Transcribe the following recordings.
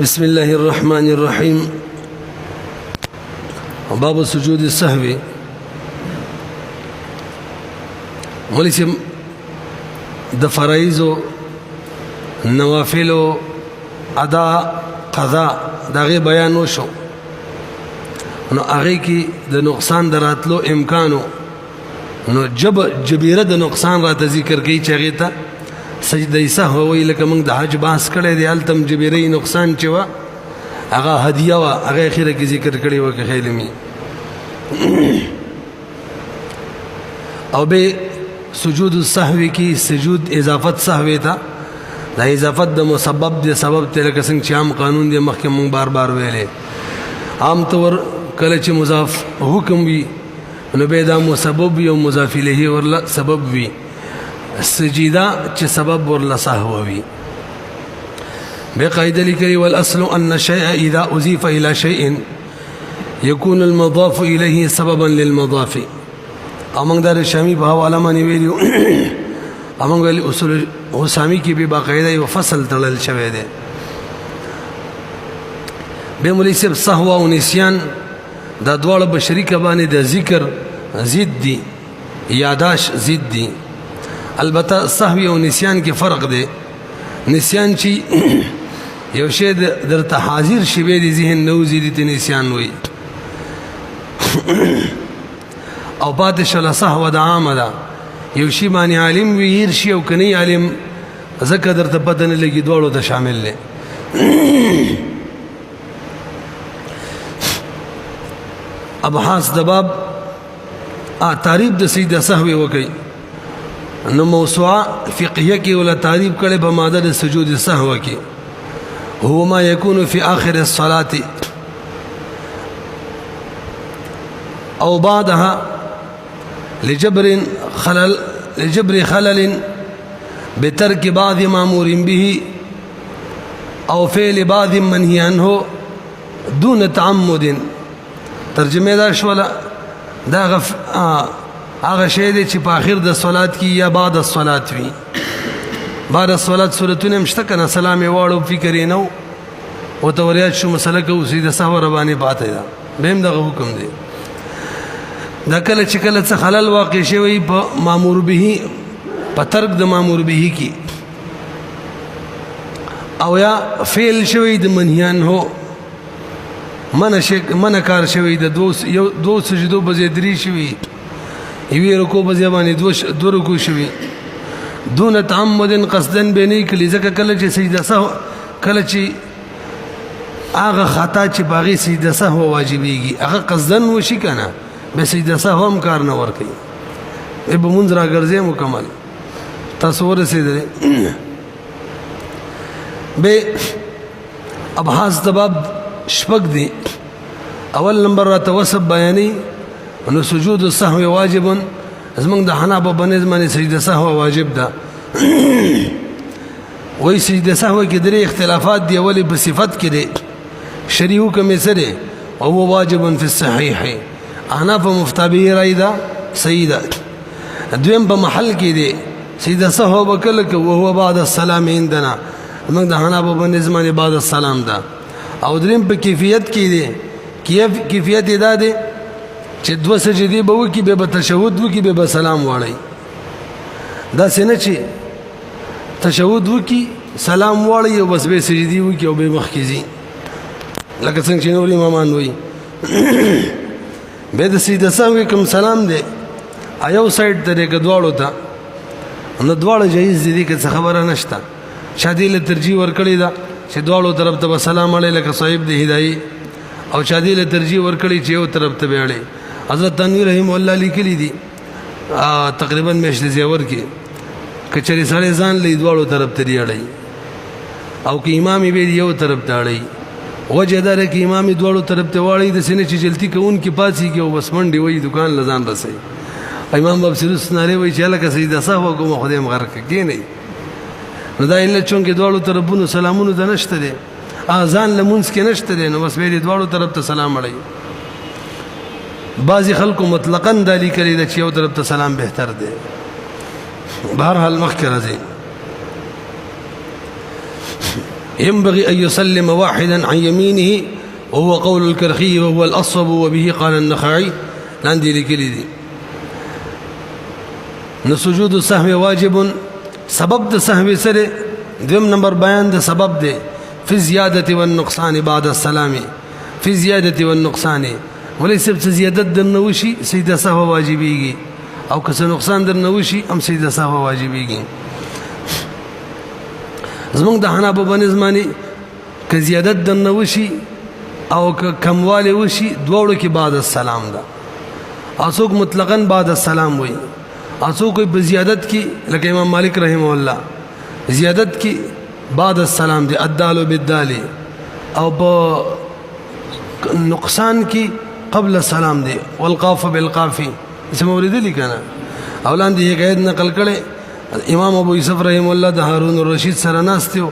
بسم الله الرحمن الرحيم. باب سجود السهو. ولسم د فرائض نوافل ادا قضا دغه بیان وشو، نو هغه کې د نقصان دراتلو امکانو، نو جبیره د نقصان را ذکر کوي چې هغه ته سجده سهو وی، لکه موږ د حج بحث کړی دی، التم جبیره نقصان چې وا هغه هدیه وا، هغه اخره کې ذکر کړی و که خیلمی. او به سجود السهو کې سجود اضافت سهو ته، دا اضافت د مسبب دی، سبب ته لکه څنګه چې عام قانون دی مخکې موږ بار بار ویلې، عام طور کله چې مضاف حکم وي نو به دا مسبب وي او مضاف الیه ورله سبب وي، سجیده چې سبب ورله سهو وي. بقاعده لیکلي والاصل ان الشيء اذا اضيف الى شيء يكون المضاف اليه سببا للمضاف. امنګ در شامی په حواله باندې ویلو، امنګ ویل اصول حسامی کې به باقاعده یو فصل تړل شوی دی. به مولوی صاحب سهو او نسیان دا دواړه بشری کبانې د ذکر ضد دي، یاداش ضد دي. البته سهو او نسیان کې فرق دی. نسیان چې یو شی درته حاضر شي به د ذهن نوځي دي ته نسیان وي، او پاتې شله سهو د عامه ده، یو شی باندې عالم وي هیر شي او کني عالم ځکه درته پته نه لګي، دواړو ته شامل دی. ابحاث د باب تعریف د سجده سهو وکي، نو موسوعه فقهیه کې ولا تعریف کړي په ماده د سجود سهو کې، هو ما يكون في آخر الصلاة او بعدها لجبر خلل بترك بعض مامور به او فعل بعض منهي عنه دون تعمد. ترجمه دا شولا دا هغه شی دی چې په اخر د صلات کې یا بعد الصلات وي. بعد الصلات سورتونه مشته کنه، سلام یې واړو فکر یې نو او توریات شو مسله کو سیده سهو ربانی پاتې دا بهم دغه حکم دی. دا کله چې کله څه خلل واقع شوی په مامور به، په ترک د مامور به کې، او یا فعل شوی د منهیان هو، من کار شوی د دو سجدو بځې درې شوی، یوې رکوع بځې باندې دو رکوع شوی، دون تعمد قصدا به نه کلی. ځکه کله چې سجده سهو، کله چې هغه خطا چې باغی سجده سهو واجبېږي هغه قصدا وشي کنه، به سجده سهو هم کار نه ورکوي، به مونځ را ګرځي مکمل. تاسو ورسېدلې به ابحاث د باب شپږ دي. اول نمبر را توسب بیانې، نو سجود السهو واجب، زمونږ د حنابلة بنظم باندې سجده سهو واجب ده. وای سجده سهو کې درې اختلافات دي. اولی په صفت کې دی، شرعي حکم یې څه دی؟ او هو واجب فی الصحیح، احناف مفتابه رای ده صحیح ده. دویم په محل کې دی، سجده سهو به کله کوي وهو بعد السلام عندنا، موږ د حنابلة بنظم باندې بعد السلام ده. او دریم په کیفیت کې دی، کیفیت یې دا دی چې دوه سجدې به وکړي، بیا به تشهد وکړي، بیا به سلام واړی. داسې نه چې تشهد وکړي سلام واړی او بس بیا سجدې وکړي او بیا مخکې ځي، لکه څنګه چې نور امامان وایي. بیا د سجده سهو کوم سلام دی یو سایډ ته دی که دواړو ته، نو دواړه جایز دي که څه خبره نشته. چا دې له ترجیح ورکړې ده چې دواړو طرف ته به سلام اړی، لکه صاحب د هدایي، او چا دې له ترجیح ورکړې چې یو طرف ته به اړی. حضرت تنویر رحم الله لیکلی دي تقریبا میاشتې زیور کې، که چېرې سړی ځان لې دواړو طرف ته دی اړی، او که امام یې یو طرف ته اړی، وجه دا ده که امام یې دواړو طرف ته واړی د سینې چې جلتی کوونکي پاڅېږي او بس منډې وایي دکان له ځان رسوي. امام بابسروس نارې وایي چې هلکه سجده سهو کومه خدای م غرقه کښېنئ. نو دا علت چونکې دواړو طرفونو سلامونو ته نشته دی، ځان لمونځ کې نشته دی، نو بس بیا دې دواړو طرف ته سلام اړی. بعضې خلکو مطلقاً دا لیکلي ده چې یو طرف ته سلام بهتر دی. بهرحال مخکې راځي. ينبغي أن يسلم واحدا عن يمينه وهو قول الكرخي وهو الأصوب وبه قال النخعي لاندې لیکلي دي. نو سجود السهو واجب سبب د سهو سره دویم نمبر بیان د سبب دی فی زیادت والنقصان بعد السلام فی زیادت والنقصان ولی سب زیادت در نوشي سجده سهو واجبېږي او که نقصان در نوشي هم سجده سهو واجبېږي. زمونږ د حنابلو باندې ځماني که زیادت در نوشي او که کموالی وشي دواړو کې بعد السلام ده. څوک مطلقاً بعد السلام وایي او څوک په زیادت کې لکه امام مالک رحمه الله زیادت کې بعد السلام دی الدال بالدال او په نقصان کې قبل السلام دی والقاف بالقاف اسم مورد لیکنه اولان دی قید نقل کړي امام ابو یوسف رحمه الله د هارون الرشید سره ناستو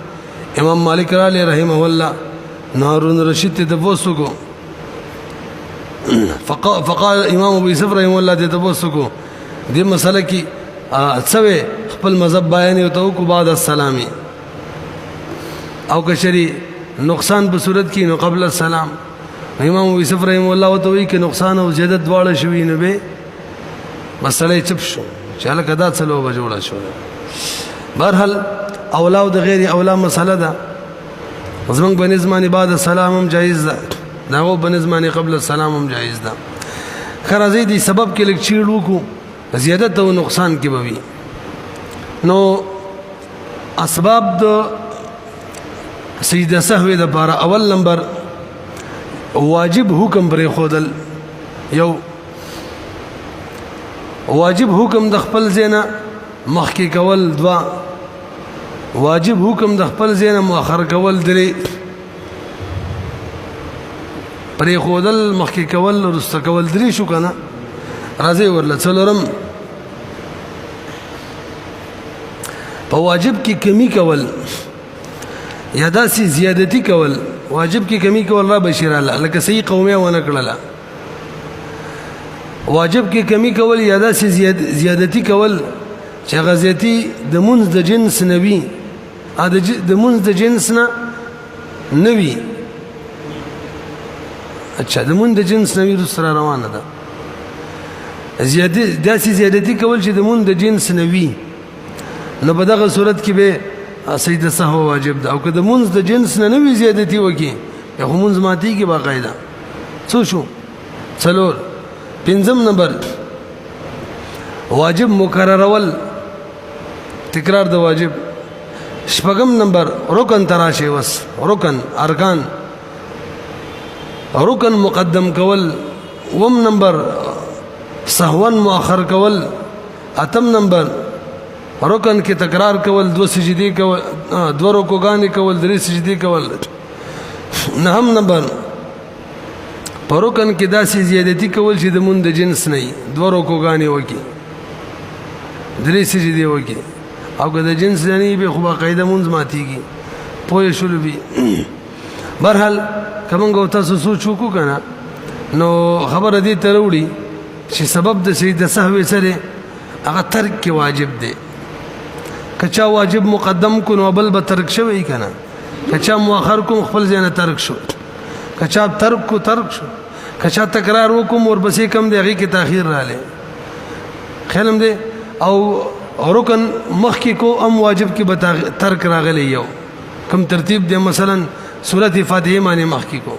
امام مالک علی رحمه الله هارون الرشید ته تاسو کو فقال امام ابو یوسف رحمه الله ته تاسو کو دې مسله کې څوې خپل مذهب بیان او تو کو بعد السلام او کشری نقصان په صورت کې نو قبل السلام امام ابو یوسف رحمه الله وتوي کې نقصان او زیادت دواړه شوي نه به مسله چپ شو چاله کدا څلو به جوړه شو. بهرحال اولا او د غیر اولا مسله ده زمونږ بنظمانی بعد السلام هم جایز ده داغو بنظمانی قبل السلام هم جایز ده. خرازی دی سبب کې لږ چیړو کو زیادت او نقصان کې به وي. نو اسباب د سجده سهو د لپاره اول نمبر واجب حکم پرې خودل یو واجب حکم د خپل زینا مخکې کول دوا واجب حکم د خپل زینا مؤخر کول درې پرې خودل مخکې کول رسته کول درې شو کنه راځي ورله څلورم په واجب کې کمی کول یا داسې زیادتی کول واجب کې کمی کول را بشیر الله لکه صحیح قومه ونه کړله واجب کې کمی کول یا داسې زیادتی کول چې غزيتی د منځ د جنس نوي د منځ د جنس نه نوي اچھا د منځ د جنس نوي سره روانه ده داسې زیادتی کول چې د منځ د جنس نوي نو په دغه صورت کې به سجده سهو واجب ده او که د منځ د جنس نه نوي زیادتی وکي یا خو منځ ماتېږي باقاعده څو شو څلور. پنځم نمبر واجب مکررول تکرار د واجب. شپږم نمبر رکن تراشه وس رکن ارکان رکن مقدم کول. وم نمبر سهون مؤخر کول. اتم نمبر رکن کې تکرار کول دو سجدي کول دو رکوګانی کول درې سجدي کول. نهم نمبر په رکن کې داسې زیادتی کول چې د مون د جنس نه دو رکوګانی وکي درې سجدي وکي او که د جنس نه به خو باقاعده مونږ ماتيږي پوه شول بي. برحال کومه تاسو سوچ وکړو کنه نو خبر دې تروړي چې سبب د سجده سهو سره هغه ترک کې واجب دی. کچا واجب مقدم کو نو بل به ترک شوی کنه کچا مؤخر کو خپل ځای نه ترک شو کچا ترک کو ترک شو کچا تکرار وکم ور بسې کم دی هغه کې تاخير رااله خیالم دی او رکن مخ کې کو ام واجب کې به ترک راغلی یو کم ترتیب دی مثلا سورۃ فاتحه معنی مخ کې کو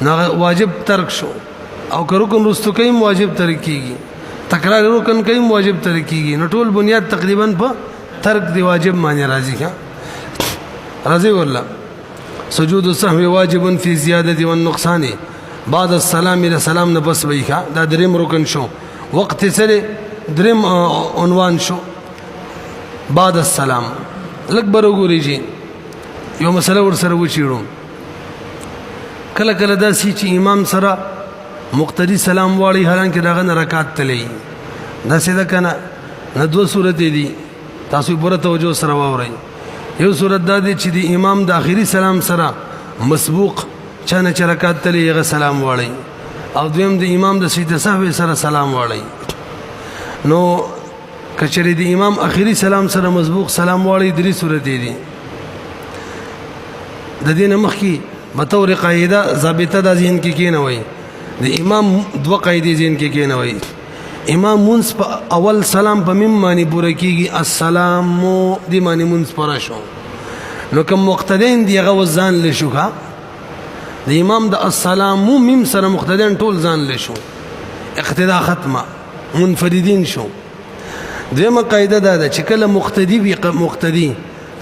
نه واجب ترک شو او که رکن رستو کیم واجب ترک کیږي تکرار رکن کیم واجب ترک کیږي نو ټول بنیاد تقریبا په ترک دی واجب معنی راځي ها راځي والله. سجود السهو واجب فی زیادة والنقصان بعد السلام الى سلام نه بس وی ښه دا دریم رکن شو. وقت سره دریم عنوان شو بعد السلام. لک برګوري یو مسله ور سره وچیړو کله کله دا سی چې امام سره مقتدی سلام واړي حالانکه داغه نه رکعت تلې دا سیده کنه نه دو صورت دي تاسو بره توجه سره واورئ. یو صورت دا دی چې د امام د اخیری سلام سره مسبوق چانه چرکات تلې هغه سلام واړي او دویم د امام د سجده سهو سره سلام واړي. نو کچری د امام اخیری سلام سره مسبوق سلام واړي درې صورت دي د دې نه مخکې بطور قاعده ضابطه د ذهن کې کېنوئ د امام دوه قاعدې ذهن کې کېنوئ امام منځ په اول سلام په میم باندې پوره کېږي السلام دې باندې منځ پوره شو نو کوم مقتدین دی هغه ځان له شو ښه د امام د السلام میم سره مقتدین ټول ځان له شو اقتدا ختمه منفردین شو دویمه قاعده دا چې کله مقتدی وي مقتدی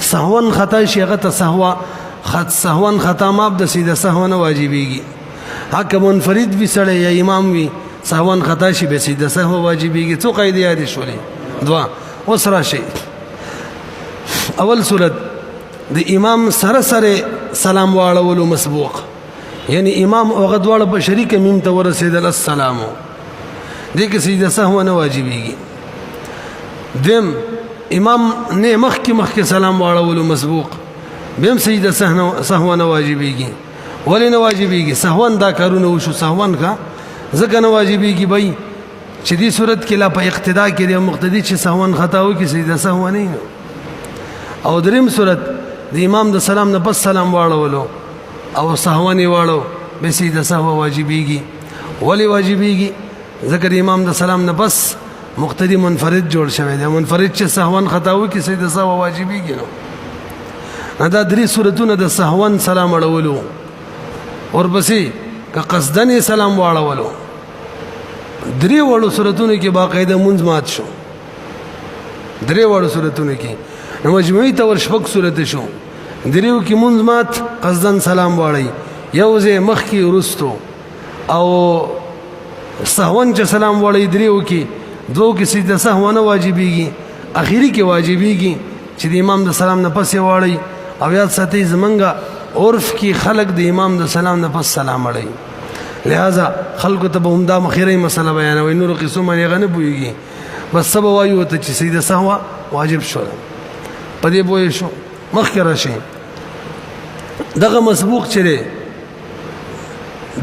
سهون خطا شي هغه ته سهون خطا ماب د سیده سهون واجبېږي حق منفرد وي سړی یا امام وي سهون خطا شي به سیده سهو واجبېږي څو قاعده یاد شولې دوا اوس راشي اول صورت د امام سره سلام واړولو مسبوق یعنی امام او غدواړه په شریک میم ته ورسېدل السلام دې کې سیده سهو نه واجبېږي دیم امام نه مخکې سلام واړولو مسبوق بهم سیده سهو نه واجبېږي ولې نه واجبېږي سهون دا کارونه وشو سهون کا ځکه نه واجبېږي بای چې دې صورت کې لا په اقتدا کې د مقتدی چې سهون خطا وکړي سیده سهو نه او دریم صورت د امام د سلام نه پس سلام واړولو او سهون یې واړو به سیده سهو واجبېږي ولې واجبېږي ځکه د امام د سلام نه پس مقتدی منفرد جوړ شوی دی منفرد چې سهون خطا وکړي سیده سهو واجبېږي نو دا درې صورتونه د سهون سلام اړولو ورپسې که قصدن سلام واړولو درې وړو صورتونو کې باقاعده منځ مات شو درې وړو صورتونو کې نو مجموعي تور شپږ صورت شو دریو کې منځ مات قصدن سلام واړی یو ځای مخکې وروستو او سهون چې سلام واړی دریو کې دوه کې سیده سهو نه واجبېږي اخیری کې واجبېږي چې د امام د سلام نه پس واړی او یاد ساتي زمونږ عرف کې خلق د امام د سلام نه پس سلام اړي لہذا خلق ته به همدا مخیره مسله بیانوي نور قسم یې غنه پويږي بس سبا وایو ته چې سیده سهو واجب شو پدې بوې شو مخکې راشي دغه مسبوق چره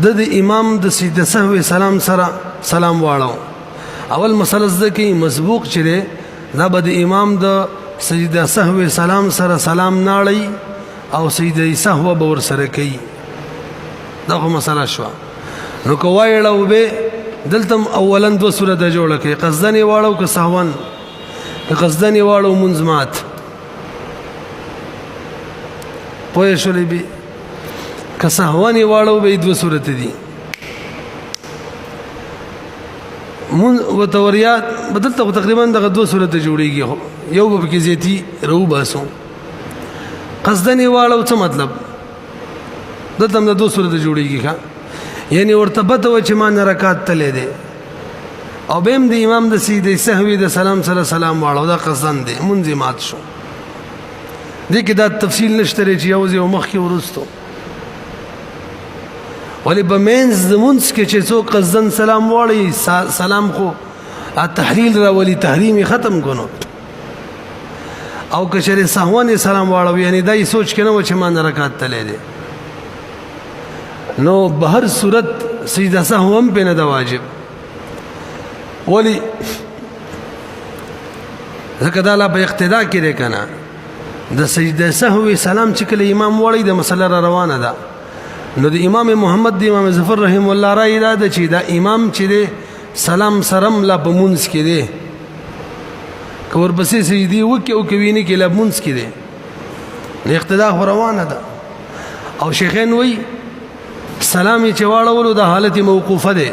د امام د سیده سهو سلام سره سلام واړو اول مسله ځکه مسبوق چره دا به د امام د سجده سهو سلام سره سلام ناړي او سجده سهو به ور سره کوي دا کومه مسله شو نو کوایړو به دلتم اولا دو سورته جوړه کوي قصدن واړو که سهون که قصدن واړو منځمات پوه شولې به که سهون واړو به دو سورته دي مون وتوریات بدلته تقریبا دغه دو سورته جوړیږي یو به کې زیتی رو باسو قصدن واړو څه مطلب دلته د دو سورته جوړیږي ښا یعنی ورته پته و چې ما نه رکعت تلې ده او بهم د امام د سیده سهوی د سلام سره سلام واړو دا قصدن ده منځ مات شو دې کې دا تفصیل نشته چې یو ځای مخ کې ورستو ولی په مینز د منځ کې چې څوک قصدن سلام واړي سلام خو تحلیل را ولی تحریم ختم کونو او که شری سهوان سلام واړو یعنی دای سوچ کنه و چې ما نه رکعت تلې ده نو بهر صورت سجده سهو هم په نه د واجب ولی ځکه دا لا په اقتدا کې ده کنه د سجده سهو سلام چې کله امام وړي د مسله را روانه ده نو د امام محمد د امام ظفر رحم الله رای ده چې دا امام چې ده سلام سرم لا په منځ کې ده کور بسې سجدي وکي او کوي کې لا منځ کې ده نه اقتدا روانه ده او شیخین وای سلام چې واړولو د حالت موقوفه ده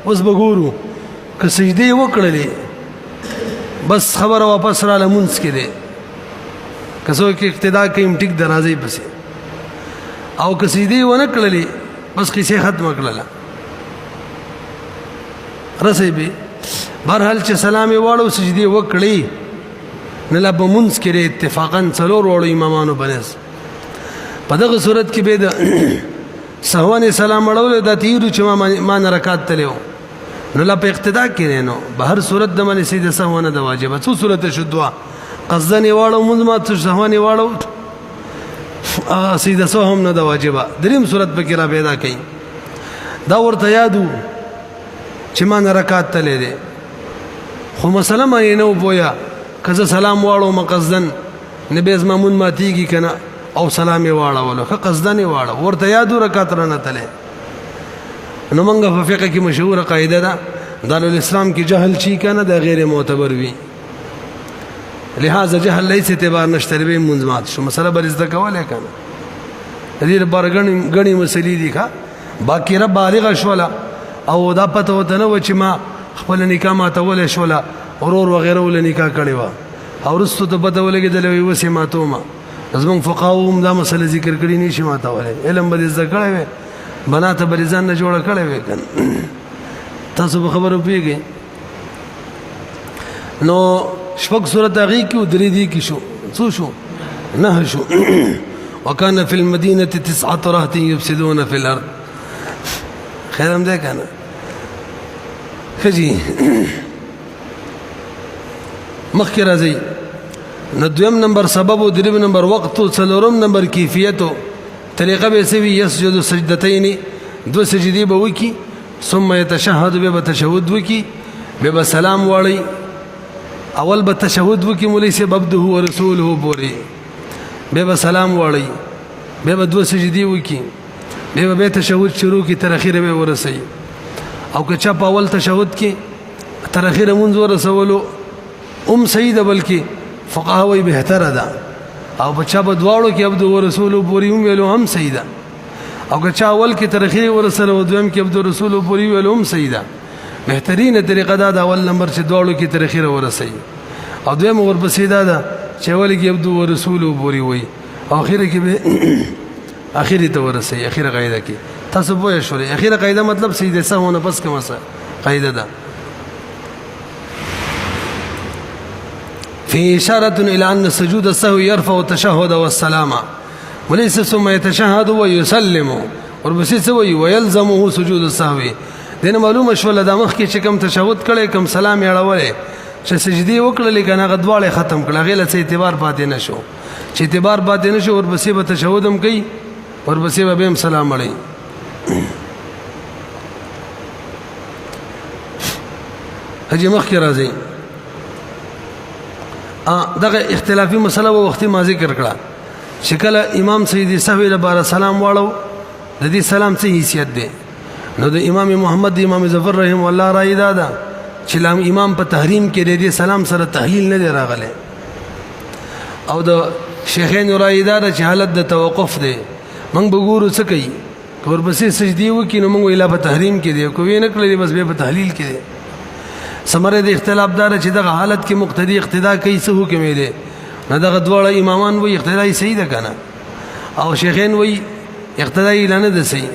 اوس بګورو که سجدي وکړلې بس خبره واپس را لمونځ کې ده کسو کې اقتدا کوي ټیک درازي پسې او که سجدي ونه کړلې بس کیسه ختم کړله رسې به برحال چې سلام واړو سجدي وکړي نه لا بمونځ کې اتفاقا څلور وړو امامانو بنس په دغه صورت کې به د سهوان سلام اړول د تیرو چې ما نه رکعت تلو نو لا په اقتدا کې نو بهر صورت د منې سیده سهوان د واجب څو صورت شو دوا قصدن واړو منځ سهوان واړو سیده سهو هم نه د واجب دریم صورت په کې را پیدا کړي دا ورته یادو چې ما نه رکعت تلې ده خو مسله مې نه وپویا کزه سلام واړو مقصدن نبی زمون ماتيږي کنه او سلام یې واړولو ښه قصدن یې واړه ورته یادو رکعت رانه تللی نو موږ په فقه کې مشهوره قاعده ده دارالاسلام کې جهل چی کنه د غیر معتبر وي لہذا جهل لیس اعتبار نشته به منځمات شو مسله بر زده کوله کنه دې لپاره غني مسلې دي ښا باقی رب بالغ شولا او دا پته وته نه و چې ما خپل نکاح ماتول شولا اورور وغیرہ ول نکاح کړي وا او رستو ته پته ولګېدل وسې ماتو ما زمون فقاهم دا مسله ذکر کړي نشي ماتول علم به زده کړي بنات بریزان نه جوړ کړي وې کنه تاسو به خبرو پیږئ نو شپږ سورته هغې کې درې دي کې شو څو شو 9 شو وکانه فی المدینه 9 رهط یفسدون فی الارض خیر هم دی کنه ښه جي مخکې راځئ نو دویم نمبر سبب و دریم نمبر وقت و څلورم نمبر کیفیت و طریقه به څه وي یسجد سجدتین دو سجدې به وکړي ثم يتشهد به تشهد وکړي به سلام واړی اول به تشهد وکړي مولوی صاحب عبده و رسوله پورې به سلام واړی به دو سجدې وکړي به تشهد شروع کی تر اخره به ورسي او که چا په اول تشهد کې تر اخره مونږ ورسولو صحیح ده بلکې فقها وی بهتره ده او بچا په دواړو کې عبد او رسول پوری ویلو هم صحیح ده او که چا اول کې تر اخره ورسره او دویم کې عبد رسول پوری ویلو هم صحیح ده بهترینه طریقه دا اول نمبر چې دواړو کې تر اخره ورسي او دویم ورپسې دا ده چې اول کې عبد او رسول پوری وي او اخره کې به اخیری ته ورسي اخیره قاعده کې تاسو پوه شئ اخیره قاعده مطلب سیده سهونه پس کومه قاعده ده في إشارة إلى أن سجود السهو يرفع التشهد والسلام وليس ثم يتشهد ويسلم وربسيس ويلزمه سجود السهو دین معلومه شول د مخ کې چې کوم تشهد کړي کوم سلام یړولې چې سجدي وکړلې کنه غدواله ختم کړه غیله څه اعتبار پاتې نشو چې اعتبار پاتې نشو ورپسې به تشهد هم کوي ورپسې به هم سلام اړي هجي مخ کې راځي دغه اختلافي مسله و وختي ما ذکر کړه چې کله امام سیدی سهوی لپاره سلام واړو د دې سلام څه حیثیت دی نو د امام محمد امام ظفر رحم الله رای دادا چې امام په تحریم کې د دې سلام سره تحلیل نه دی راغلی او د شیخین رای دادا چې حالت د توقف دی موږ وګورو څه کوي ورپسې سجدي وکړي نو موږ ویلا په تحریم کې دی کوی نه کړی بس به په تحلیل کې دی سمره د اختلاف دار چې دغه حالت کې مقتدی اقتدا کوي څه حکم دی نه دغه دواړه امامان وایي اقتدای صحیح ده کنه او شیخین وایي اقتدای نه ده صحیح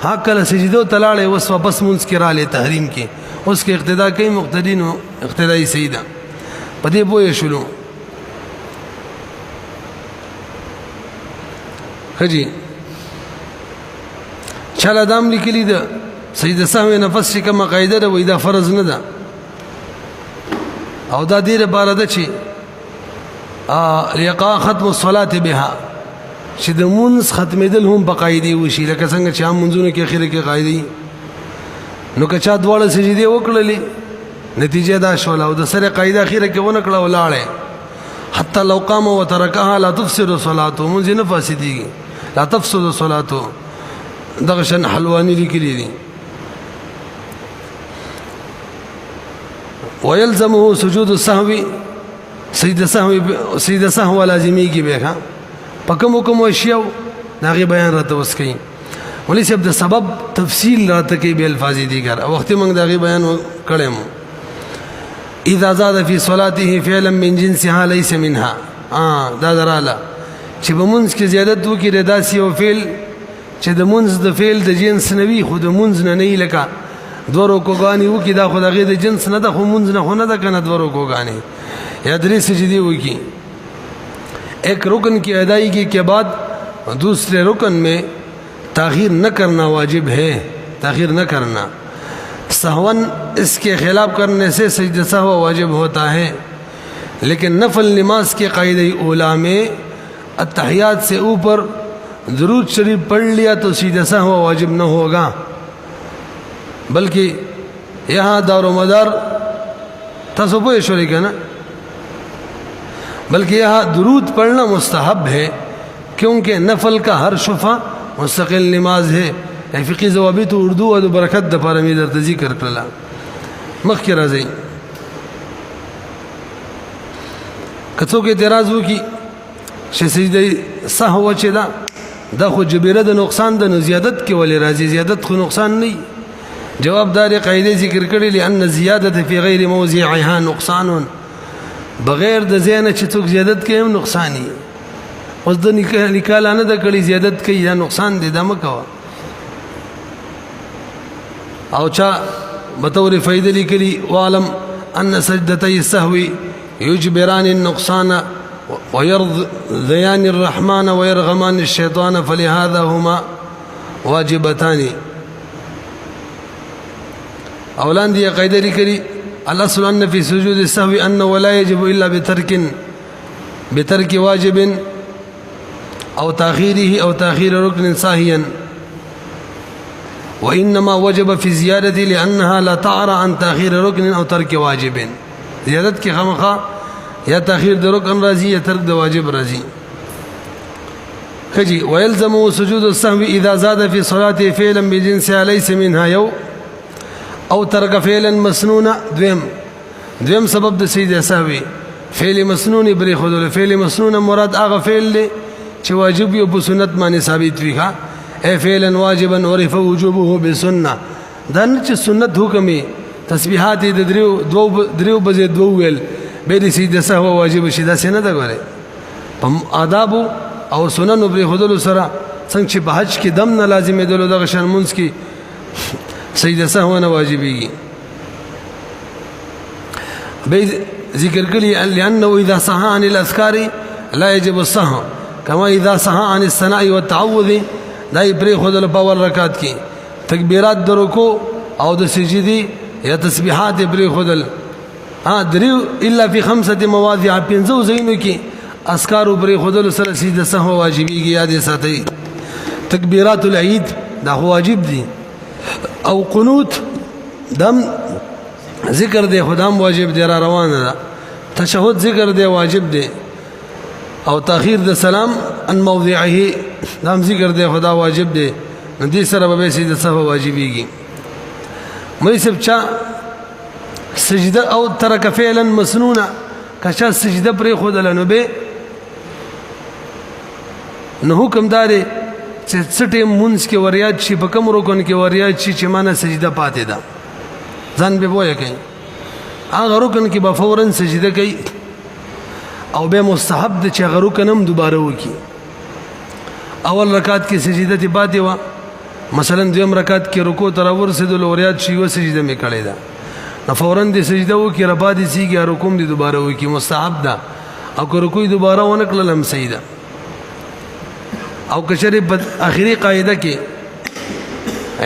حق کله سجدو تلاړې وس واپس مونږ کې را لې تحریم کې اوس کې اقتدا کوي مقتدی نو اقتدای صحیح ده پدې پوهې شلو خجی چاله دام لیکلی ده سجده سهو نفس چې کومه قاعده ده وای دا فرض نه ده او دا دې لپاره ده چې لقاء ختم الصلاه بها چې د مونږ ختمېدل هم په قاعده وشي لکه څنګه چې هم مونږونه کې اخره کې قاعده نو که چا دواړه سجدي وکړلې نتیجه دا شول او د سره قاعده اخره کې ونه کړه ولاړې حتی لو قام وتركها لا تفسد صلاته مونږ نه فاسديږي لا تفسد صلاته دغه شن حلواني لیکلي دي ويلزمه سجود السهو سجده سهو لازمي کې به پکم کوم اشیاء داغه بیان راته وسکي ولې سب د سبب تفصیل راته کې به الفاظ دي ګر وخت موږ داغه بیان کړم اذا زاد في صلاته فعلا من جنسها ليس منها دا دراله چې به مونږ کې زیادت وکړي داسي او فعل چې د مونږ د فعل د جنس نوي خو د مونږ نه نه لکه دورو کوګانی وکي دا خو دغه د جنس نه د خو مونږ نه ده کنه دورو کوګانی یا درې سجدي وکي ایک رکن کی ادائیگی کے بعد دوسرے رکن میں تاخیر نہ کرنا واجب ہے تاخیر نہ کرنا سہون اس کے خلاف کرنے سے سجدہ سہو واجب ہوتا ہے لیکن نفل نماز کے قاعدہ اولا میں التحیات سے اوپر درود شریف پڑھ لیا تو سجدہ سہو واجب نہ ہوگا بلکہ یہاں دار و مدار تصوبہ شریک ہے نا بلکہ یہاں درود پڑھنا مستحب ہے क्योंकि नफल का हर शुफा मुस्तकिल नमाज है फ़िक़ी ज़वाबित उर्दू और बरकत द पारा मी درته ذکر کړله مخکې راځي که څوک اعتراض وکړي چې سجده سهو چې دا خو جبیره د نقصان د نو زیادت کې ولې راځي زیادت خو نقصان نه جواب دار قاعده ذکر کړي لأن زیادت فی غیر موضعها نقصان بغیر د زینه چې څوک زیادت کوي نقصانی اوس د نکاله نه د کړي زیادت کوي یا نقصان دي دمه کوه او چا بطور فائدہ لیکلی وعلم ان سجدتي السهو يجبران النقصان ويرضيان الرحمن ويرغمان الشيطان فلهذا هما واجبتان اولان دي قاعده لیکلی الاصل ان في سجود السهو انه لا يجب الا بترك واجب او تاخير ركن ساهيا وإنما وجب في زيادة لأنها لا تعرى عن تأخير ركن أو ترك واجب زيادت کی خامخا یا تأخير د رکن راضي یا ترک د واجب راضي خجي ويلزم سجود السهو إذا زاد في صلاته فعلا بجنسها ليس منها يو أو ترك فعلا مسنونا دویم سبب د سجده سهو فعل مسنون بری خود فعل مسنون مراد هغه فعل دی چې واجب یو په سنت باندې ثابت وي ها اے فعلا واجبا عرف وجوبه بسنه دا نه چې سنت حکمي تسبیحات د دریو بجې دوه ویل به دې سجده سهو واجب شي دا څنګه دا غره په آداب او سنن پر خودلو سره څنګه چې په حج کې دم نه لازمې دلو دغه شان منځ کې سجده سهو نه واجبېږي به ذکر کړي لانه اذا صح عن الاذكار لا يجب الصح كما اذا صح عن الثناء والتعوذ دای پرې خودل په ول رکعت کې تکبیرات د رکوع او د سجدي یا تسبیحات پرې خودل دریو الا فی خمسه مواضع پنځو زینو کې اذکار پرې خودل سره سجده سهو واجبېږي یاد ساتئ تکبیرات العید دا واجب دي او قنوت دم ذکر دی خدام واجب دی را روانه ده تشهد ذکر دی واجب دی او تاخير د سلام ان موضعه دام ذکر دی خدا واجب دی دې سره به سجده سهو واجبېږي مې سب چا سجده او ترک فعلا مسنونه کچا سجده پر خودل نو به نو حکم دار چې څټه مونږ کې وریاد شي په کوم رکن کې وریاد شي چې معنا سجده پاتې ده ځان به وایي کوي هغه رکن کې به فورا سجده کوي او به مستحب د چې هغه رکن هم دوباره وکي اول رکعت کې سجده ته پاتې و مثلا دویم رکعت کې رکوع تر ورسېدل وریاد شي و سجده مې کړې ده نو فورا دې سجده وکي ربا دې سیږي رکوع دې دوباره وکي مستحب ده او که رکوع دوباره ونه کړل هم صحیح ده او کشری په اخیری قاعده کې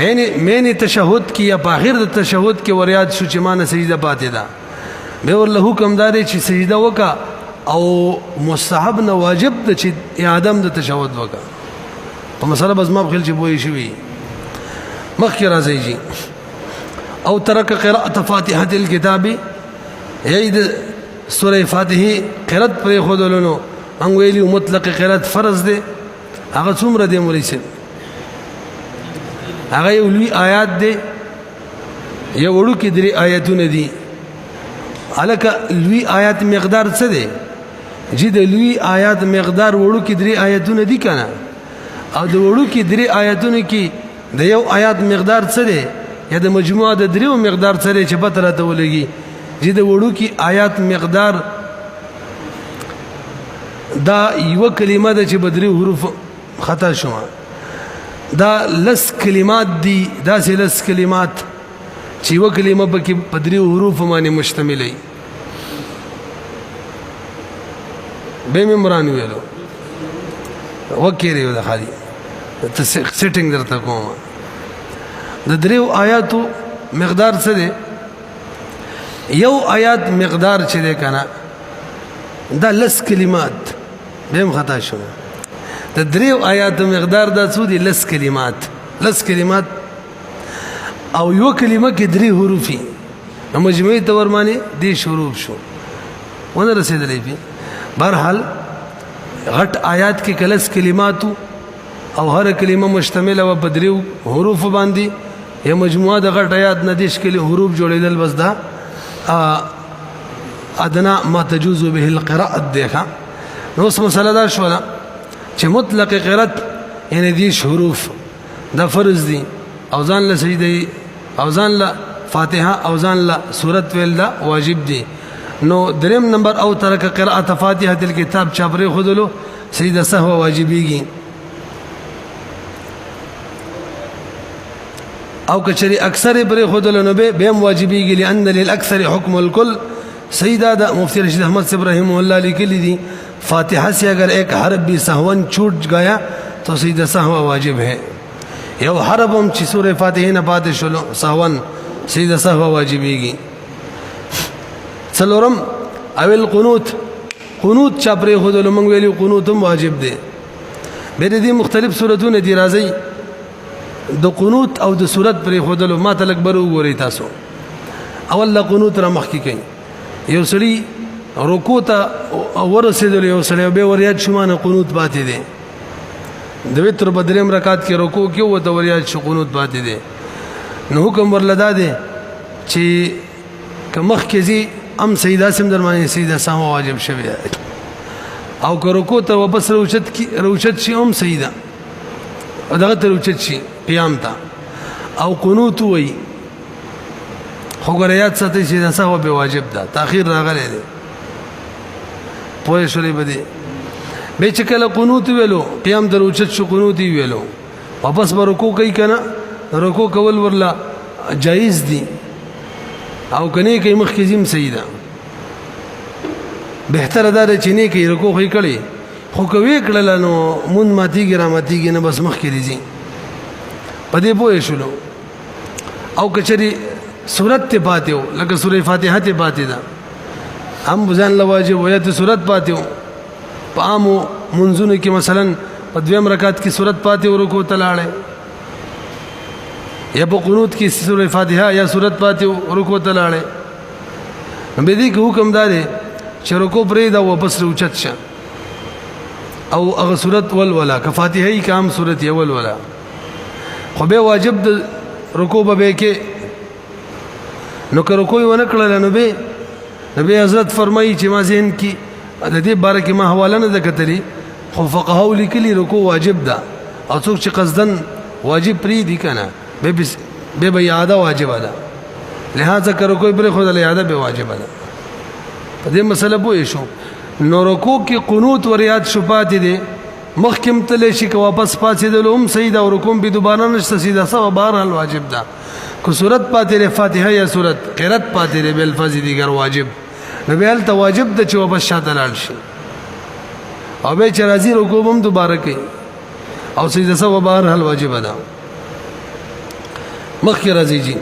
یعنی مینه تشهود کی یا په اخر د تشهود کې وریاد شو چې مانه سجده پاتې ده به ورله حکم داري چې سجده وکا او مستحب نه واجب د چې اعادم د تشهود وکا په مسله بس ما بخل چې بوې شوی مخکې راځي جی او ترک قراءه فاتحه الكتاب یید سوره فاتحه قرات پر خودلونو ان ویلی مطلق قرات فرض ده هغه څومره دی مولوی هغه یو لوی آیات دی یو وړو کې درې آیاتونه دي الکه لوی آیات مقدار څه دی چې د لوی آیات مقدار وړو کې درې آیاتونه دي کنه او د وړو کې درې آیاتونه کې د یو آیات مقدار څه دی یا د مجموعه د دریو مقدار څه دی چې پته راته ولګي چې د وړو کې آیات مقدار دا یو کلمه ده چې بدري حروف خطا شو دا لس کلمات دي دا سه لس کلمات چې یو کلمه پکې بدري حروف باندې مشتمل وي به ممران ویلو وکړي دا خالي ته سیټینګ درته کوم د دریو آیاتو مقدار څه دی یو آیات مقدار چې دی کنه دا لس کلمات بهم خطا شو د دریو آیات مقدار دا څو دي لس کلمات او یو کلمه کې درې حروف نو مجموعي تور باندې دې حروف شو ونه رسیدلې په بهرحال غټ آیات کې کلس کلماتو او هر کلمه مشتمله و بدریو حروف باندې یا مجموعه د غټ آیات ندیش کلی حروف جوړیدل بس دا ادنا ما تجوز به القراءه دیکھا نو اوس مسله دا شوله چې مطلق قرات یعنی دیش حروف دا فرض دي او ځان له سجده او ځان له فاتحه او ځان له سورت ویل دا واجب دي نو دریم نمبر او ترک قراءه فاتحه الكتاب چابره خودلو سجده سهو واجبيږي او کچری اکثر پر خودلو نو به هم واجبيږي لان للاكثر حكم الكل سیدہ دا مفتی رشید احمد سے رحمہ اللہ لکلی دی فاتحہ سے اگر ایک حرف بھی سہون چھوٹ گیا تو سیدہ سہوا واجب ہے یو حرف ہم چی سورہ فاتحہ نہ پاتے شلو سہون سیدہ سہوا واجبیگی سلورم اول قنوت چاپرے خود لمنگ ویلی قنوتم واجب دے بیرے دی مختلف صورتوں دی رازی دو قنوت او دو صورت پر خود لو ما تلک برو گوری تاسو اول قنوت را مخی کئی یو سړی رکوع ته ورسېدل یو سړی به وریاد شومانه قنوت پاتې دی د وتر په دریم رکعت کې رکوع کې وته وریاد شو قنوت پاتې دی نو حکم ورلدا دی چې کمخ کې زی ام سیدا سم درمانه سیدا سم واجب شوی او که رکوع ته واپس روچت شي ام سیدا دغه ته روچت شي قیام ته او قنوت وای خو غریات ساتي چې دا سهو به واجب ده تاخير راغلی دی پوه شولې بده به چې کله قنوت ویلو قیام دروچت شو قنوت ویلو واپس ورکو کوي کنه رکوع کول ورلا جایز دي او کني کوي مخکې زم سیدا بهتره ده چې نه کوي رکوع کوي کړي خو کوي کړل نو مون ماتيږي را ماتيږي نه بس مخکې دي پدې پوه شولو او کچري سورت ته پاتیو لکه سورې فاتحه ته پاتې ده هم بزان لواجب ویا ته سورت پاتیو په عامو منځونو کې مثلا په دویم رکعت کې سورت پاتې ورکو تلاړې یا په قنوت کې سورې فاتحه یا سورت پاتې ورکو تلاړې به دې کې حکم دار چې رکو پرې دا واپس روچت شه او هغه سورت ول ولا ک فاتحه کام سورت ول ولا خو به واجب د رکو به کې نو که رکوع ونه کړل نو به نبی حضرت فرمایي چې ما ذهن کې د دې باره کې ما حواله نه ده کتلې خو فقهاو لیکلي رکوع واجب ده او څوک چې قصدن واجب پرې دي کنه به یاده واجب ده لہذا که رکوع پرې خو د یاده به واجب ده په دې مسله پوه شو نو رکوع کې قنوت ور یاد شو پاتې دي مخکم تلې شي که واپس پاتې دلهم سیدا او رکوع به دوباره نشته سیدا سوا بهر واجب ده کو صورت پاتې فاتحه یا صورت قرات پاتې به الفاظ دیگر واجب نو به ال واجب د چې واپس شاته لاړ شي او به چې راځي رکوع هم دوباره کوي او سجده سوا بهر حل واجب ده مخکې راځي جی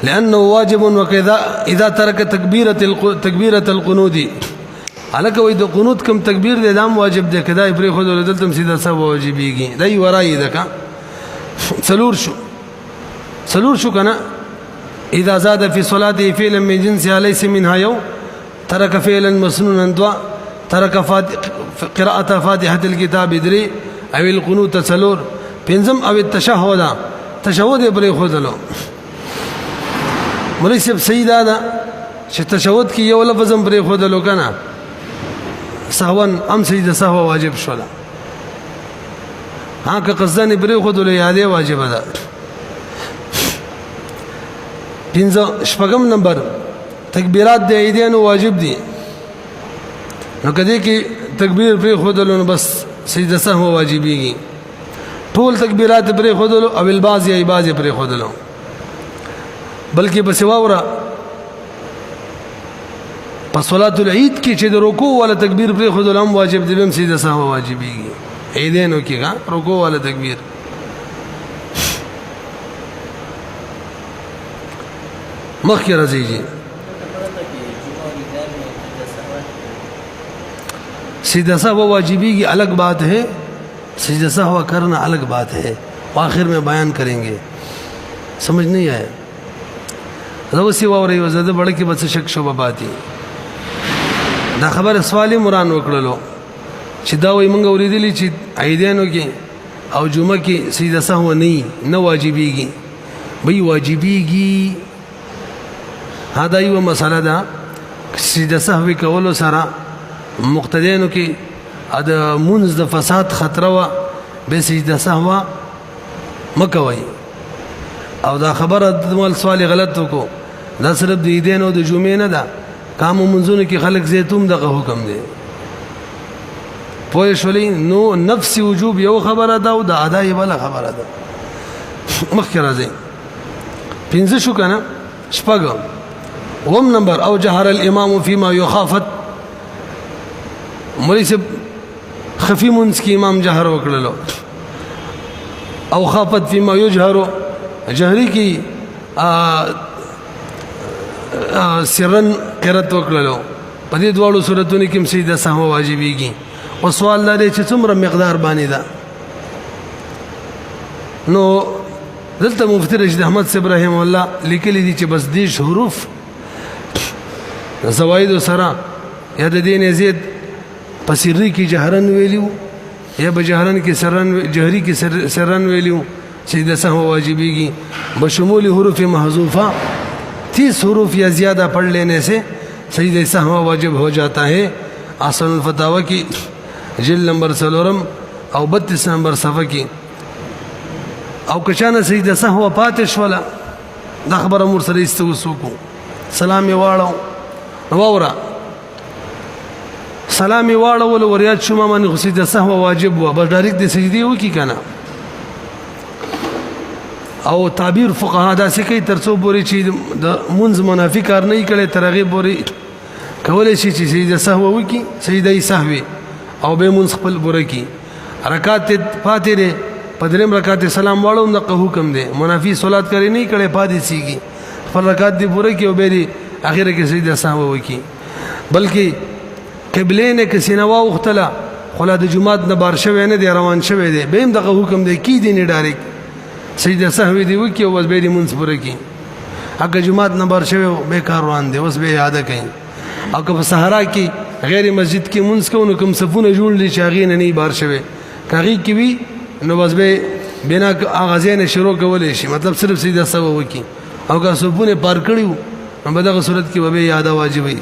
لانه واجب وكذا اذا ترك تكبيره القنوت الک وې د قنوت کم تکبیر د دام واجب ده کدا پرې خو دلته سیده سوا واجبېږي دای ورای ده کا سلور شو کنه اذا زاد في صلاته فعلا من جنسها ليس منها يوم ترك فعلا مسنونا دوا ترك قراءه فاتحه الكتاب دري او القنوت سلور پنځم او تشهد بری خودلو مرسب سیدا دا چې تشهد کې یو لفظم بری خودلو کنه سهون ام سجده سهو واجب شولا ها که قصدن بری خودلو یاده واجب ده شپږم نمبر تکبیرات د عیدین واجب دي نو کدی کې تکبیر پر خودلو نو بس سجده سهو واجبېږي ټول تکبیرات پر خودلو او الباز یا ایباز پر خودلو بلکې بس واورا په صلات العید کې چې د رکوع ولا تکبیر پر خودلو هم واجب دي هم سجده سهو واجبېږي عیدینو کې رکوع ولا تکبیر مخکې راځي جی سجدہ سہو واجبی الگ بات ہے سجدہ سہو کرنا الگ بات ہے آخر میں بیان کریں گے سمجھ نہیں آیا روسی واو رہی وزد بڑھ کے بس شک شبہ باتی دا خبر سوالی مران وکړلو چې دا وایي موږ اورېدلي چې عیدانو کې او جمعه کې سجده سهو نه واجبېږي وایي واجبېږي. دا یوه مسله ده سجده سهو کولو سره مقتدیانو کې د مونځ د فساد خطره وه بیا سجده سهو مه کوئ. او دا خبره د سوال غلط وکړو دا صرف د عیدانو د جمعې نه ده کامو منځونو کې خلک زیتوم دغه حکم دی پوه شولې. نو نفس وجوب یو خبره ده او د ادا یې بله خبره ده. مخکې راځئ 5 شو که نه 6 اوم نمبر او جهر الامام فيما يخافت. مولوي صاحب خفي منځ کې امام جهر وکړلو او خافت فيما يجهر جهري کې سرن قرات وکړلو په دې دواړو صورتونو کې سجده سهو واجبېږي. او سوال لري چې څومره مقدار باندې ده. نو دلته مفتي رشید احمد صاحب رحم الله لیکلي دي چې بس 10 حروف زواید سره یا د دې نه زید پسری کې جهرن ویلیو یا بجهرن کې سرن جهري کې سرن ویلیو سجده سهو واجبېږي بشمول حروف محذوفه 30 حروف یا زیادہ پڑھ لینے سے سجدہ سہو واجب ہو جاتا ہے. احسن الفتاوی کی جلد نمبر 4 او 32 نمبر صفحه کی. او کچانه سجدہ سهو پاتې شوله دا خبره مور سره استوسوکو سلام یې واړو وورا سلام یې واړو وریاد شوم باندې سجدہ سهو واجب و بس ډایرکټ د سجدي وکي کنه. او تعبیر فقها دا سکی ترڅو پورې چې د منځ منافي کار نه کړي ترغه پورې کولای شي چې سجده سهو وکي سجده سهوي او به منځ خپل پورې کی رکعات فاتحه ده په دریم رکعات سلام واړو د حکم دی منافي صلات کوي نه کړي پاتې سیږي خپل رکعات دی پورې کی او به اخر کې سجده سهو وکي. بلکې قبله نه کې سینوا وختلا خلا د جمعات نه بار شوی نه دی روان شوی دی به هم د حکم دی کی دی نه ډایرکټ سجده سهو دی وکي او بس به دې منځ پوره کی. اګه جمعات نمبر شوی به کار روان دی اوس به یاد کړئ. او که په صحرا کې غیر مسجد کې منځ کوو کوم صفونه جوړ دي چې هغې نه بار شوی کاغي کې وي نو بس به بنا اغازې نه شروع کولی شي مطلب صرف سجده سهو وکي. او که صفونه پار کړي نو په دغه صورت کې به یاد واجبوي.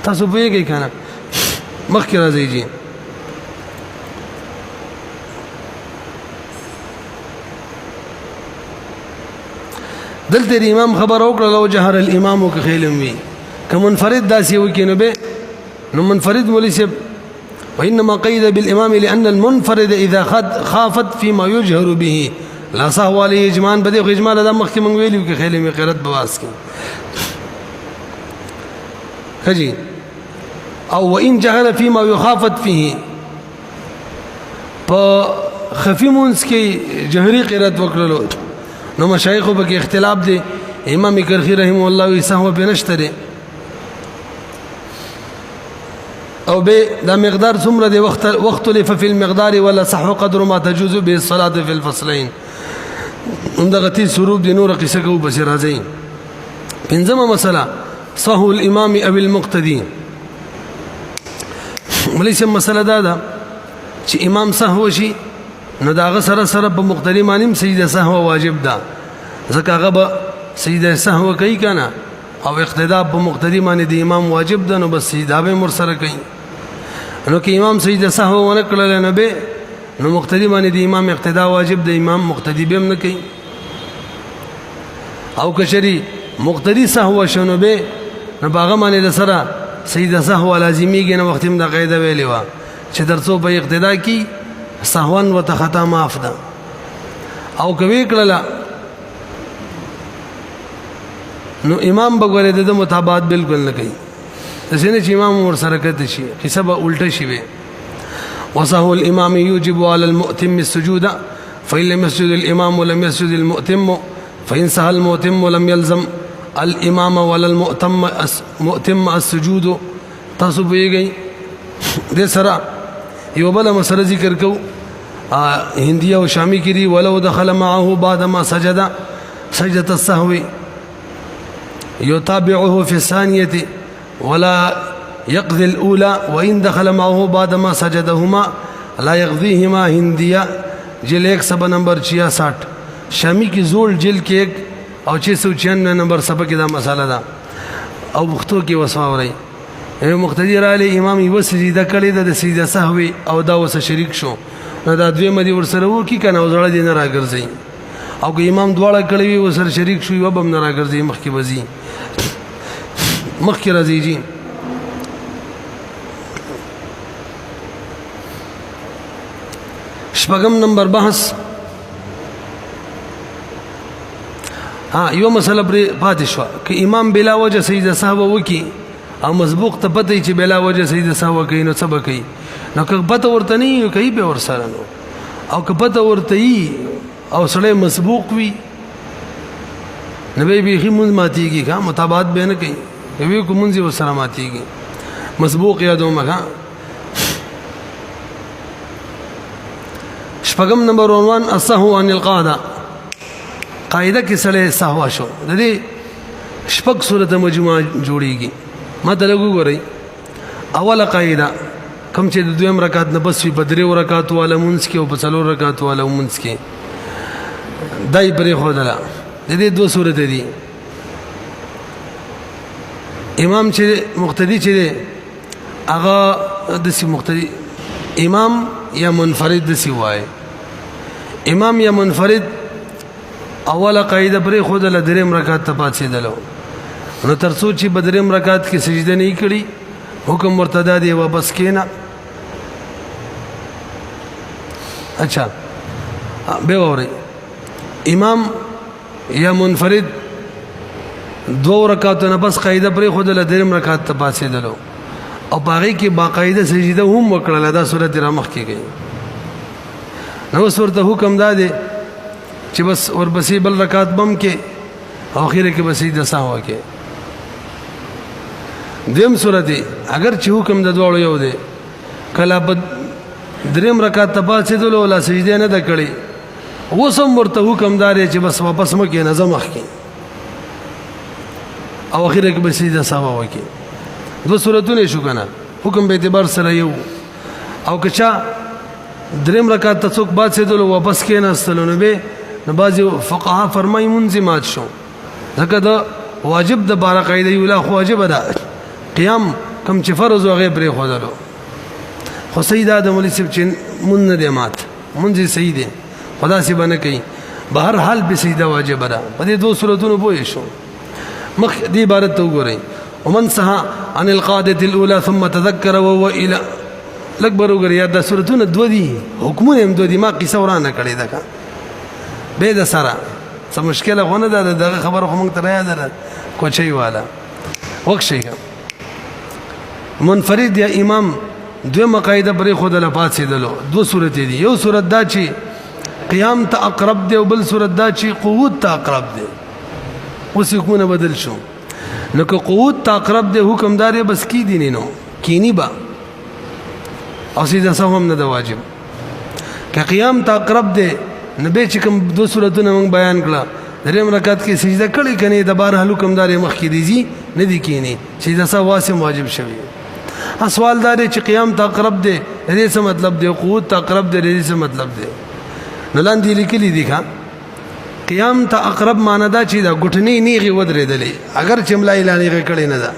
تاسو پوهېږئ که نه مخکې راځئ جی. دلته امام خبر وکړه لو جهر الامام که خیلم وي که منفرد داسې وکړي نو به نو منفرد مولوي صاحب وانما قيد بالامام لان المنفرد اذا خافت فيما يجهر به لا سهو عليه اجماعا بده اجماع د مخکې مونږ ویلو که خیلم قرات بواس کې خجي او وان جهل فيما يخافت فيه په خفي منځ کې جهري قرات وکړلو نو مشایخو په کې اختلاف دی. امام کرخی رحمه الله وی سهو په نشته دی او به دا مقدار څومره دی وخت لف فی المقدار ولا صح قدر ما تجوز به الصلاه في الفصلين. همدغه تی سروب دی نور قصه کو بس راځي. پنځمه مسله صحو الامام او المقتدی. مليسه مسله دا چې امام سهو شي نو داغه سره سره په مقتدی باندې سجده سهو واجب ده ځکه هغه به سجده سهو کوي کنه او اقتدا په مقتدی باندې د امام واجب ده نو بس سجده به مر سره کوي. نو که امام سجده سهو ونه کړل نه به نو مقتدی باندې د امام اقتدا واجب ده امام مقتدی به نه کوي. او کشری مقتدی سهو شنو به نو باغه باندې د سره سجده سهو لازمیږي نو وخت هم د قاعده ویلې و چې درڅو په اقتدا کې سهوان و تخطا معاف ده او کوي کړه نو امام بغیر د مطابقت بالکل نه کوي ځنه چې امام ور سره کوي شي حساب الټه شي وي. وصحو الامام يوجب على المؤتم السجود فإن لم يسجد الامام ولم يسجد المؤتم فإن سهى المؤتم ولم يلزم الامام ولا المؤتم السجود. تاسو بيږي د سره یو بل مسله ذکر کو هندیه او شامی کری ولو دخل معه بعد ما سجد سجدة السهو يتابعه في الثانية ولا يقضي الأولى وإن دخل معه بعدما سجدهما لا يقضيهما هندیہ جل 1 صفحہ نمبر 66 شامی کی زول جل کے 1 اور 696 نمبر صفحہ کی دا مسئلہ دا او بختو کی وسواوري مقتدی را علی امام یو سجده کړی د سجده سهوی او دا وس شریک شو دا دوی مدي ورسره وو کی کنه وزړه دین راګرځي او که امام دواړه کړی وي وسره شریک شو وبم نه راګرځي مخ کی وزي مخ کی راځي جی شپږم نمبر بحث یو مسله پر پاتې شو که امام بلا وجه سجده سهو وکي او مسبوق ته پته چې بلا وجه سجده سهو کوي نو سبا کوي نو که پته ورته نه کوي به ورسره نو او که پته ورته او سړی مسبوق وي نو به به مونږ ماتيږي کا متابعت به نه کوي وی کوم مونږ ورسره ماتيږي مسبوق یادو مګه شپږم نمبر عنوان السهو عن القاعده قاعده کې سره سهوا شو د دې شپږ صورت مجموعه جوړیږي مطلب وګورئ اوله قاعده کوم چې د دویم رکعت نه بس په درې رکعات والا مونږ کې او په څلور رکعات والا مونږ کې دای پرې خدلا د دې دوه صورت دي امام چې مقتدی چې هغه د سی مقتدی امام یا منفرد د سی وای امام یا منفرد اوله قاعده پرې خدلا دریم رکعت ته پاتې دلو نو ترڅو چې بدریم رکعت کې سجده نه کړي حکم مرتدا دی واپس کینا اچھا به وره امام یا منفرد دو رکعات نه بس قاعده پرې خود له دریم رکعت ته پاسې دلو او باغی کې باقاعده سجده هم وکړه دا صورت رمخ کې گئی نو صورت حکم داده چې بس ورپسې بل رکعت بم کې اخره کې بس سجده سهو کې دیم صورت اگر چې حکم د دوړو یو دی کله په دریم رکعت ته پاتې دلو ولا سجده نه د کړي وسم ورته حکم دار چې بس واپس مکه نظم اخکي او اخره کې به سجده سهو وکي دو صورتونه شو کنه حکم به اعتبار سره یو او کچا دریم رکعت ته څوک پاتې دلو واپس کې نه استلونه به نو بعض فقها فرمایي منځمات شو ځکه دا واجب د بار قاعده یو لا واجب ده قیام کم چې فرض او غیر پرې خدلو خو سید ادم علی سب چې مون نه دی مات مونږ صحیح دي خدا سي باندې کوي بهر حال به سجده واجب ده په دې دوه صورتونو پوه شو مخ دې عبارت ته وګورئ ومن سها عن القاعده الاولى ثم تذكر وهو الى لکبر وګورئ دا صورتونه دوه دي حکمونه هم دوه دي ما قصه ورانه کړی ده به د سره څه مشکله غونه ده دغه خبره خو مونږ ته یاد ده کوچي والا وښی منفرد یا امام دوه مقاعده پرې خود له پاتې دلو دو صورت دي یو صورت دا چې قیام ته اقرب دی او بل صورت دا چې قوت ته اقرب دی اوس حکمونه بدل شو نو که قوت ته اقرب دی حکم دار بس کی دي نه نو کینی با او سیده سهم نه د واجب که قیام ته اقرب دی نبی چې کوم دو صورتونه موږ بیان کړه دریم رکعت کې سجده کړي کني د بار حکم دار مخ کې دي نه دي کینی سجده سه واسم واجب شوی سوال دار چې قیام ته اقرب دی دې څه مطلب دی قوت ته اقرب دی دې څه مطلب دی نو لاندې لیکلي دي ښا قیام ته اقرب معنی دا چې دا غټنی نیغي ودرېدلې اگر چې ملا اعلان یې کړي نه ده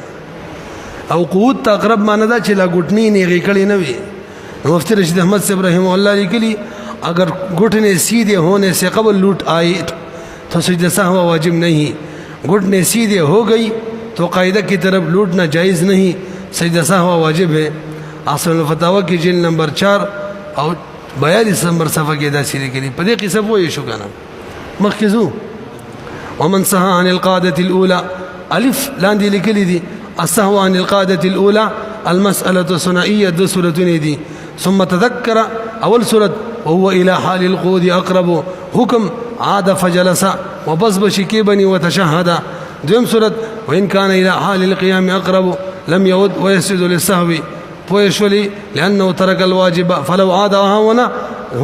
او قوت ته اقرب معنی دا چې لا غټنی نیغي کړي نه وي مفتی رشید احمد صاحب رحمه الله لیکلي اگر घुटने सीधे होने से कबल लूट आए तो सजदा सहवा वाजिब नहीं घुटने सीधे हो गई तो कायदा की तरफ लूटना जायज़ नहीं सजदा सहवा वाजिब है आसन फतावा की जिल नंबर 4 और 42 नंबर सफ़ा के दासिरे के लिए पदे किसे वो यशु का नाम मखज़ू वमन सहा عن القاعدة الأولى ألف لاندي لكلي دي السهو عن القاعدة الأولى المسألة ثنائية دو سورتين دي ثم تذكر أول سورة وهو إلى حال القعود أقرب حكم عاد فجلس وبصب شكيبني وتشهد دوم سورة وإن كان إلى حال القيام أقرب لم يعد ويسجد للسهو ويشولي لأنه ترك الواجب فلو عاد هنا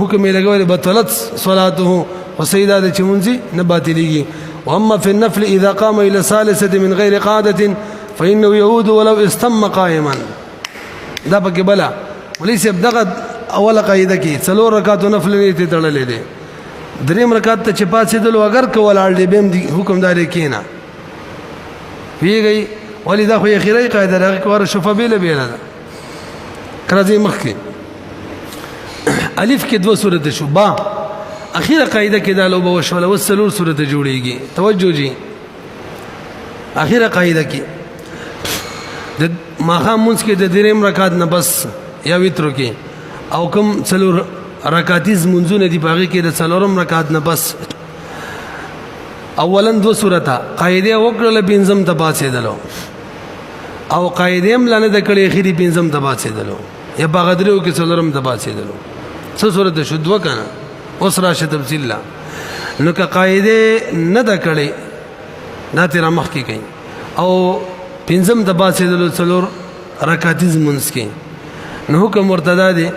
حكم إلى قول بطلت صلاته وسيدات چمنزي نباتي ليگي وأما في النفل إذا قام إلى ثالثة من غير قاعدة فإنه يعود ولو استم قائما. دا پکې بلا ولې سب دغه اوله قاعده کې څلور رکعات نفل نیت تړلې دي. دریم رکعت ته چې پاتېدلو اگر کول اړ دې بهم دي حکمداري کینا ویږي ولې دا خو یې خیري قاعده راغی کوره شوفه بیل بیل ده کراځي مخکې الف کې دوه سورته شو با اخیره قاعده کې دا لو به وشول وسلور سورته جوړيږي. توجه جی اخیره قاعده کې د ماخام منځ کې د دریم رکعت نه بس یا وترو کې او کوم څلور رکعاتیز منځونه دی باغی کې د څلورم رکعت نه بس اولن دو سورته قاعده وکړه پنځم ته پاتېدلو او قاعده هم لنه د کړي اخیری پنځم ته پاتېدلو یا باغدرو کې څلورم ته پاتېدلو څه سورته شو دوه کنه اوس راشه تفصیل لا نو که قاعده نه د کړي دا تیر مخ کې کوي او پنځم د پاتېدلو څلور رکعاتیز منځ کې نو حکم مرتدا دی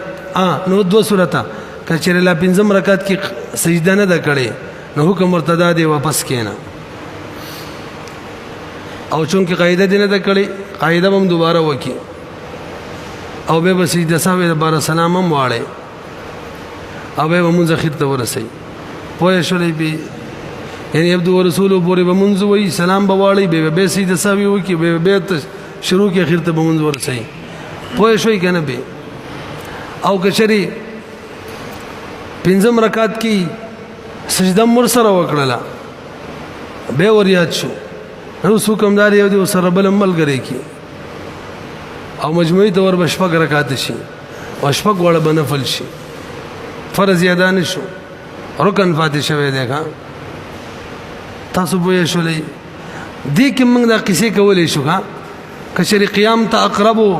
نو دو سورته کچره لا پنځم رکعت کې سجده نه د کړي نو حکم مرتدا دی واپس کینا او چونکه قاعده دی نه د کړي قاعده هم دوباره وکي او به سجده ساوي د بار سلام هم واړي او به مونږ اخر ته ورسي پوه شولې به یعنی عبد رسول پورې به مونږ وای سلام به واړي به سجده ساوي وکي به شروع کې اخر ته به مونږ ورسي پوه شوي کنه به او کچري پنځم رکعت کې سجده مر سره وکړه به وریات شو نو حکمدار یو دی سره بل ملګری کی او مجموعي تور بشفق رکعت شي او شفق وړ بنفل شي فرض ادا نشو رکن فاتح شوی دی ښا تاسو به شولې دې کې موږ دا قصې کولې شو ښا کچري قیام ته اقربو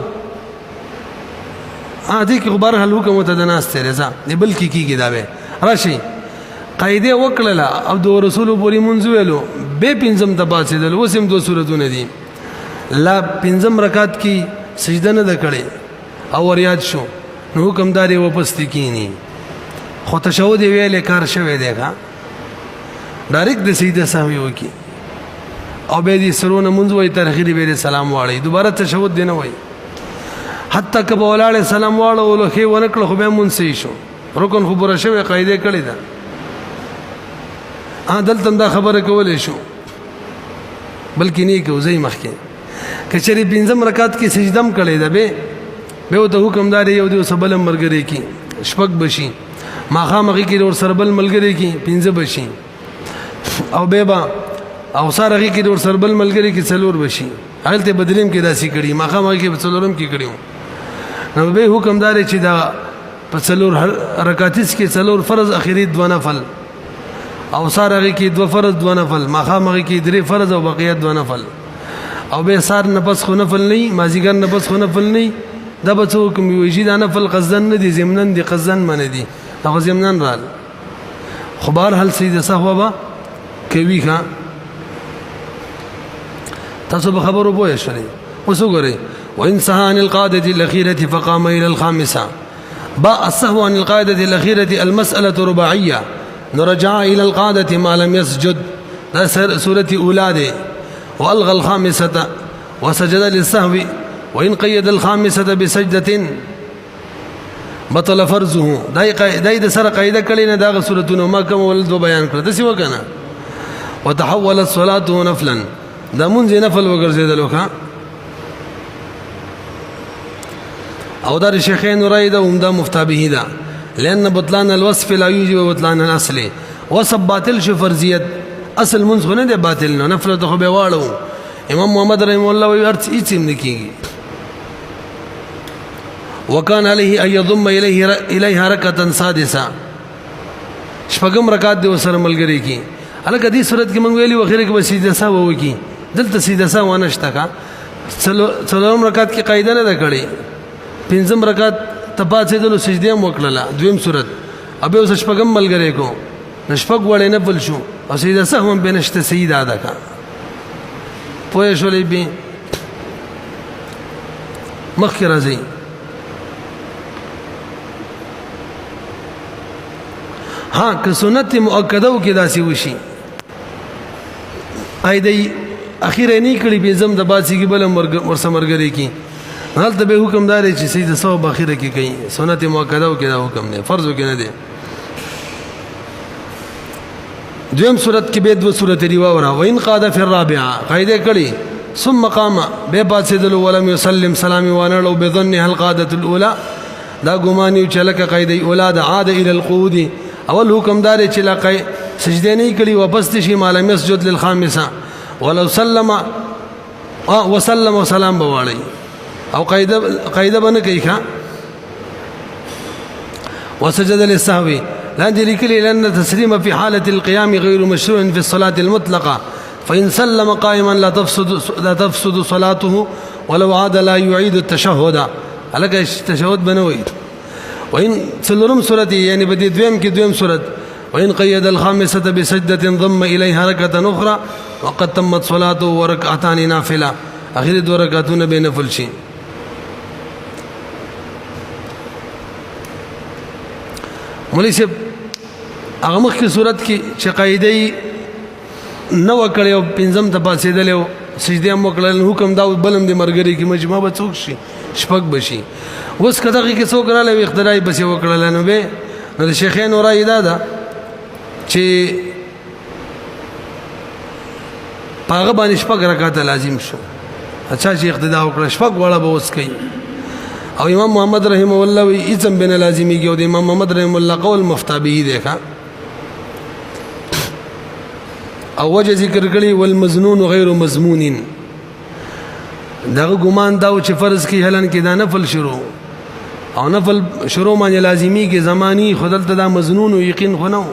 دې کې خبر هل حکم ته د ناس ته رضا دی بلکې کیږي دا به راشي قاعده وکړه او د رسول پوری منځ ویلو به پنځم ته پاتېدل وسم دو سورتونه دي لا پنځم رکعت کې سجده نه کړي او ریاض شو نو حکمداري واپس تکینی خو تشهود ویلې کار شوی دی ښا ډایرکټ د سجده سهوی وکي او به دې سرونه منځ وای ترخیری به سلام واړی دوباره تشهود دی نه وای حتی کبه ولاله سلام واړو له خې ونکړه خو به مونږ شو رکن خو بره شوی قاعده کړی ده دلته دا خبره کولې شو بلکې نه کوي مخکې کچري پنځم رکعت کې سجدم کړی ده به ته حکمدار یو دی سبل مرګري کې شپږ بشي ماخامغه کې ور سربل ملګری کې پنځه بشي او به او سارغه کې ور سربل ملګری کې څلور بشي حالت بدلیم کې داسي کړي ماخامغه کې څلورم کې کړیو نو به حکمدار چې دا په څلور رکعاتیس کې څلور فرض اخیری دو نفل او سارغه کې دو فرض دو نفل ماخامغه کې درې فرض او بقیه دو نفل او به سار نفس خو نفل نه مازیګر نفس خو نفل نه دا به څوک ویجی دا نفل قزن نه دي زمنن دي قزن من دي دا زمنن رال خبر هل سید صحابه کوي ښا تاسو به خبرو پوه شئ وسوګره وان سهى عن القاعده الاخيره فقام الى الخامسه باء السهو عن القاعده الاخيره المساله رباعيه نرجع الى القاعده ما لم يسجد سوره اولاد والغى الخامسه وسجد للسهو وان قيد الخامسه بسجده بطل فرضه دای د سره قاعده کړي نه دا سورته ما کوم ولد بیان کړ د سی وکنه وتحولت صلاته نفلا دا منځ نفل وګرځیدل وکړه او دا شیخین رایده عمده مفتابه ده لان بطلان الوصف لا يوجب بطلان الاصل وصف باطل شو فرضیت اصل منځ نه ده باطل نه نفل ته به واړو امام محمد رحم الله وی ارث هیڅ نه کیږي وكان عليه ان يضم اليها ركعه سادسه شپږم رکعت د وسره ملګری کی الګ دې صورت کې مونږ ویلي وخیره کې سجده سا وو کی دلته سجده سا ونه شته کا څلورم رکعت کې قاعده نه کړي پنځم رکعت تپاتې د سجده هم وکړه دویم صورت ابه اوس شپږم ملګری کو نشپږ وړې نه بل شو او سجده سا هم بنشته سید ادا کا پوه شولې به مخکې راځي ها که سنت مؤکده او کې داسي وشي قاعده اخیره نه کړي به زم د باسي کې بل ورسمرګري کی حالت به حکم دار چې سید ثواب اخیره کې کوي سنت مؤکده او کې دا حکم نه فرض کې نه دی دویم صورت کې به دو صورت دی وره وین قاده فی الرابعه قاعده کړي ثم قام به باسدل ولم يسلم سلام وانلو بظن هل قاده الاولى دا ګمانیو چې لکه قاعده اولاد عاد الى القعود اول حکم دار چې لکه سجده نه کړي واپس شي مال مسجد للخامسه ولو سلم وسلم وسلام بواړي او قاعده باندې کوي ښا وسجد للسهو لا ذلك لأن تسليم في حالة القيام غير مشروع في الصلاة المطلقة فإن سلم قائما لا تفسد صلاته ولو عاد لا يعيد التشهد عليك التشهد بنوي وإن سلرم سورتي يعني بدي دويم كدويم سورة وإن قيد الخامسة بسجدة ضم إليها ركعة أخرى وقد تمت صلاته وركعتان نافلة آخر دو ركعتون بنفل شيء مولوی صاحب هغه مخکې صورت کې چې قاعده نو کړو پنځم ته پاسېدلو سجده مو کړل حکم دا بلم دې مرګري کې مجمع به څوک شي شپږ بشي اوس کته کې څوک رااله اختراعي بس یو کړل نو به نو شیخین اورای دا چې پاغه باندې شپږ رکعات لازم شو اچھا چې اقتدا وکړه شپږ وړه به اوس کوي او امام محمد رحمه الله وی اذن بن لازمی کې او د امام محمد رحمه الله قول مفتابی دیکھا او وجه ذکر کړي والمزنون غیر مضمون دا ګمان دا چې فرض کې هلن کې دا نفل شروع او نفل شروع باندې لازمی کې زمانی خدل ته دا مزنون او یقین خنو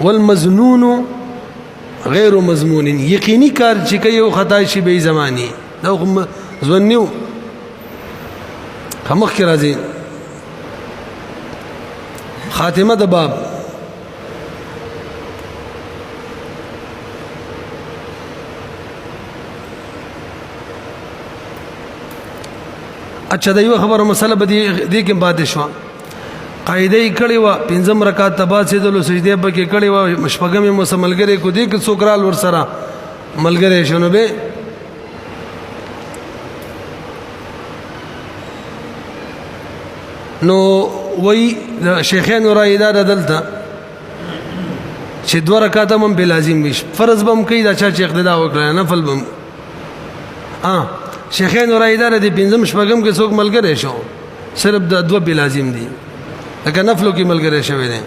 والمزنون غیر مضمون یقینی کار چې کوي او خطا شي به زمانی دا ظنیو خمخ کی راځي خاتمه د باب اچھا دا یو خبره مسله بدی دې کې بعد شو قاعده کړي وا پنځم رکعات تبا سیدلو سجده په کې کړي وا مشفقم مسملګری کو دې کې سوکرال ور سره ملګری شنو به نو وی شیخین رایدا دلته چې دوه رکعات هم به لازم وي فرض بم کوي دا چې اقتدا وکړي نفل بم شیخین رایدا د پنځم شپږم کې څوک ملګری شو صرف د دوه به لازم دي لکه نفلو کې ملګری شوی دی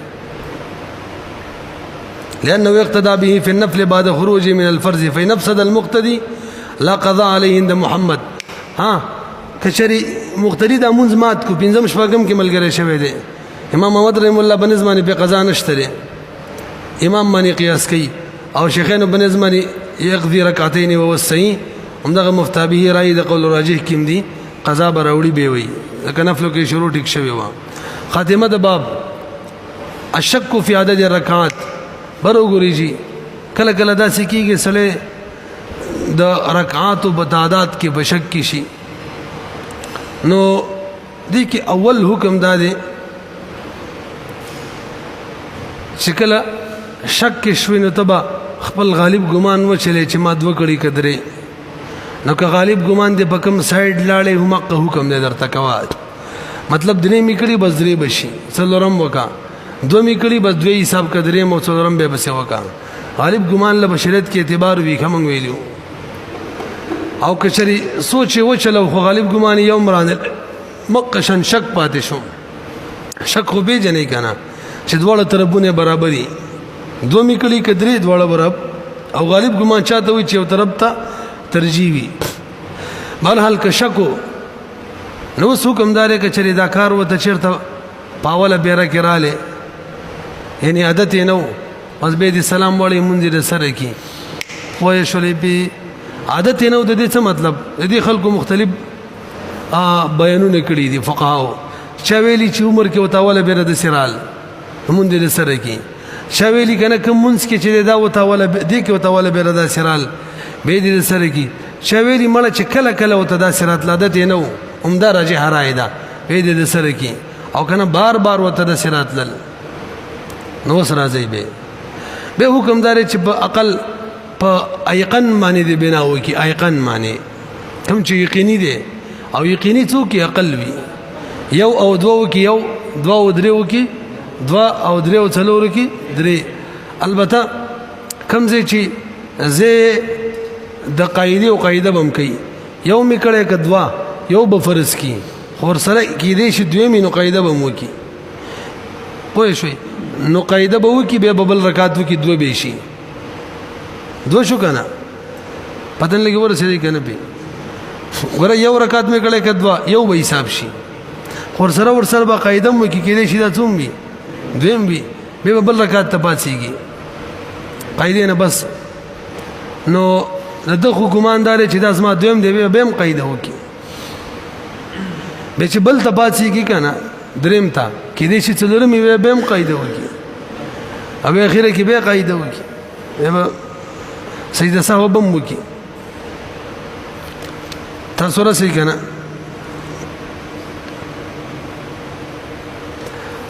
لانه يقتدى به في النفل بعد خروجه من الفرض فإن افسد المقتدي لا قضاء عليه عند محمد کچری مقتدی د منځ مات کو پنځم شپږم کې ملګری شوی دی امام محمد رحم الله بنظمانی په قضا نشته دی امام باندې قیاس کوي او شیخین بنظمانی یقضي رکعتين وهو الصحيح همدغه مفتابه رای د قول راجح کیم دی قضا براوړي به وي لکه نفلو کې شروع ټیک شوی و خاتمه د باب الشک فی عدد الرکعات برو جی کله کله دا سکیږي سره د رکعات او تعداد کې بشک کی شي نو دې کې اول حکم دا دی چې کله شک شوي نو تبا خپل غالب ګمان و چلے چې ما دوه کړي کدرې نو که غالب ګمان دې په کوم سایډ لاړې هم حکم دې درته کوا مطلب دې میکړي بس درې بشي څلورم وکا دوه میکړي بس دوی حساب کدرې مو څلورم به بس وکا غالب ګمان له بشریت کې اعتبار وی کوم ویلو او کچری سوچ و چلو خو غالب ګمان یوم ران مقشن شک پاتې شو شک خو به جنې کنه چې دواړه طرفونه برابرۍ دوه میکړي کدرې دواړه برابر او غالب ګمان چاته وي چې یو طرف ته ترجیح وي بهرحال که شکو نو حکمدار کچری دا کار وته چیرته پاوله بیره کراله یعنی عادت نو بس به دي سلام وړي مونږ دې سره کی وای شولې به عادت نو د دې څه مطلب د دې خلکو مختلف بیانونه کړي دي فقهاو چا ویلي چې عمر کې وتاوله بیره د سرال مونږ دې سره کی چا ویلي کنه کوم مونږ کې چې دا وتاوله دې کې وتاوله بیره د سرال به دې سره کی چا ویلي مړه چې کله کله وته دا سرات عادت نو عمدہ راجح راي ده به دې سره کی او کنه بار بار وته د سرات لل نو سره ځي به حکمدار چې په عقل په ایقن باندې دی بنا وکي ایقن باندې کوم چې یقیني دی او یقیني څوک عقل وي یو او دوه وکي یو دوه او درې وکي دوه او درې او څلور وکي درې البته کوم ځای چې زه د قاعده او قاعده بم کوي یو می کړه کدوا یو به فرض کی خور سره کې دې شي دوی می نو قاعده بم وکي پوه شئ نو قاعده به وکي به بل رکعات وکي دوه به شي دوه شو کنه پتن لګي ورسې کنه به ګوره یو رکعت می کړه کدوا یو به حساب شي خور سره به قاعده مو کې دې شي دا څوم وي دویم وي به بل رکعت ته پاتېږي قاعده نه بس نو دغه حکومتدار چې دا زما دویم دی به هم قاعده وکي به چې بل ته پاتېږي کنه دریم ته کې دې شي څلورم به هم قاعده وکي او اخیره کې به قاعده وکي به سجده سهو بم وکي تاسو را سي کنه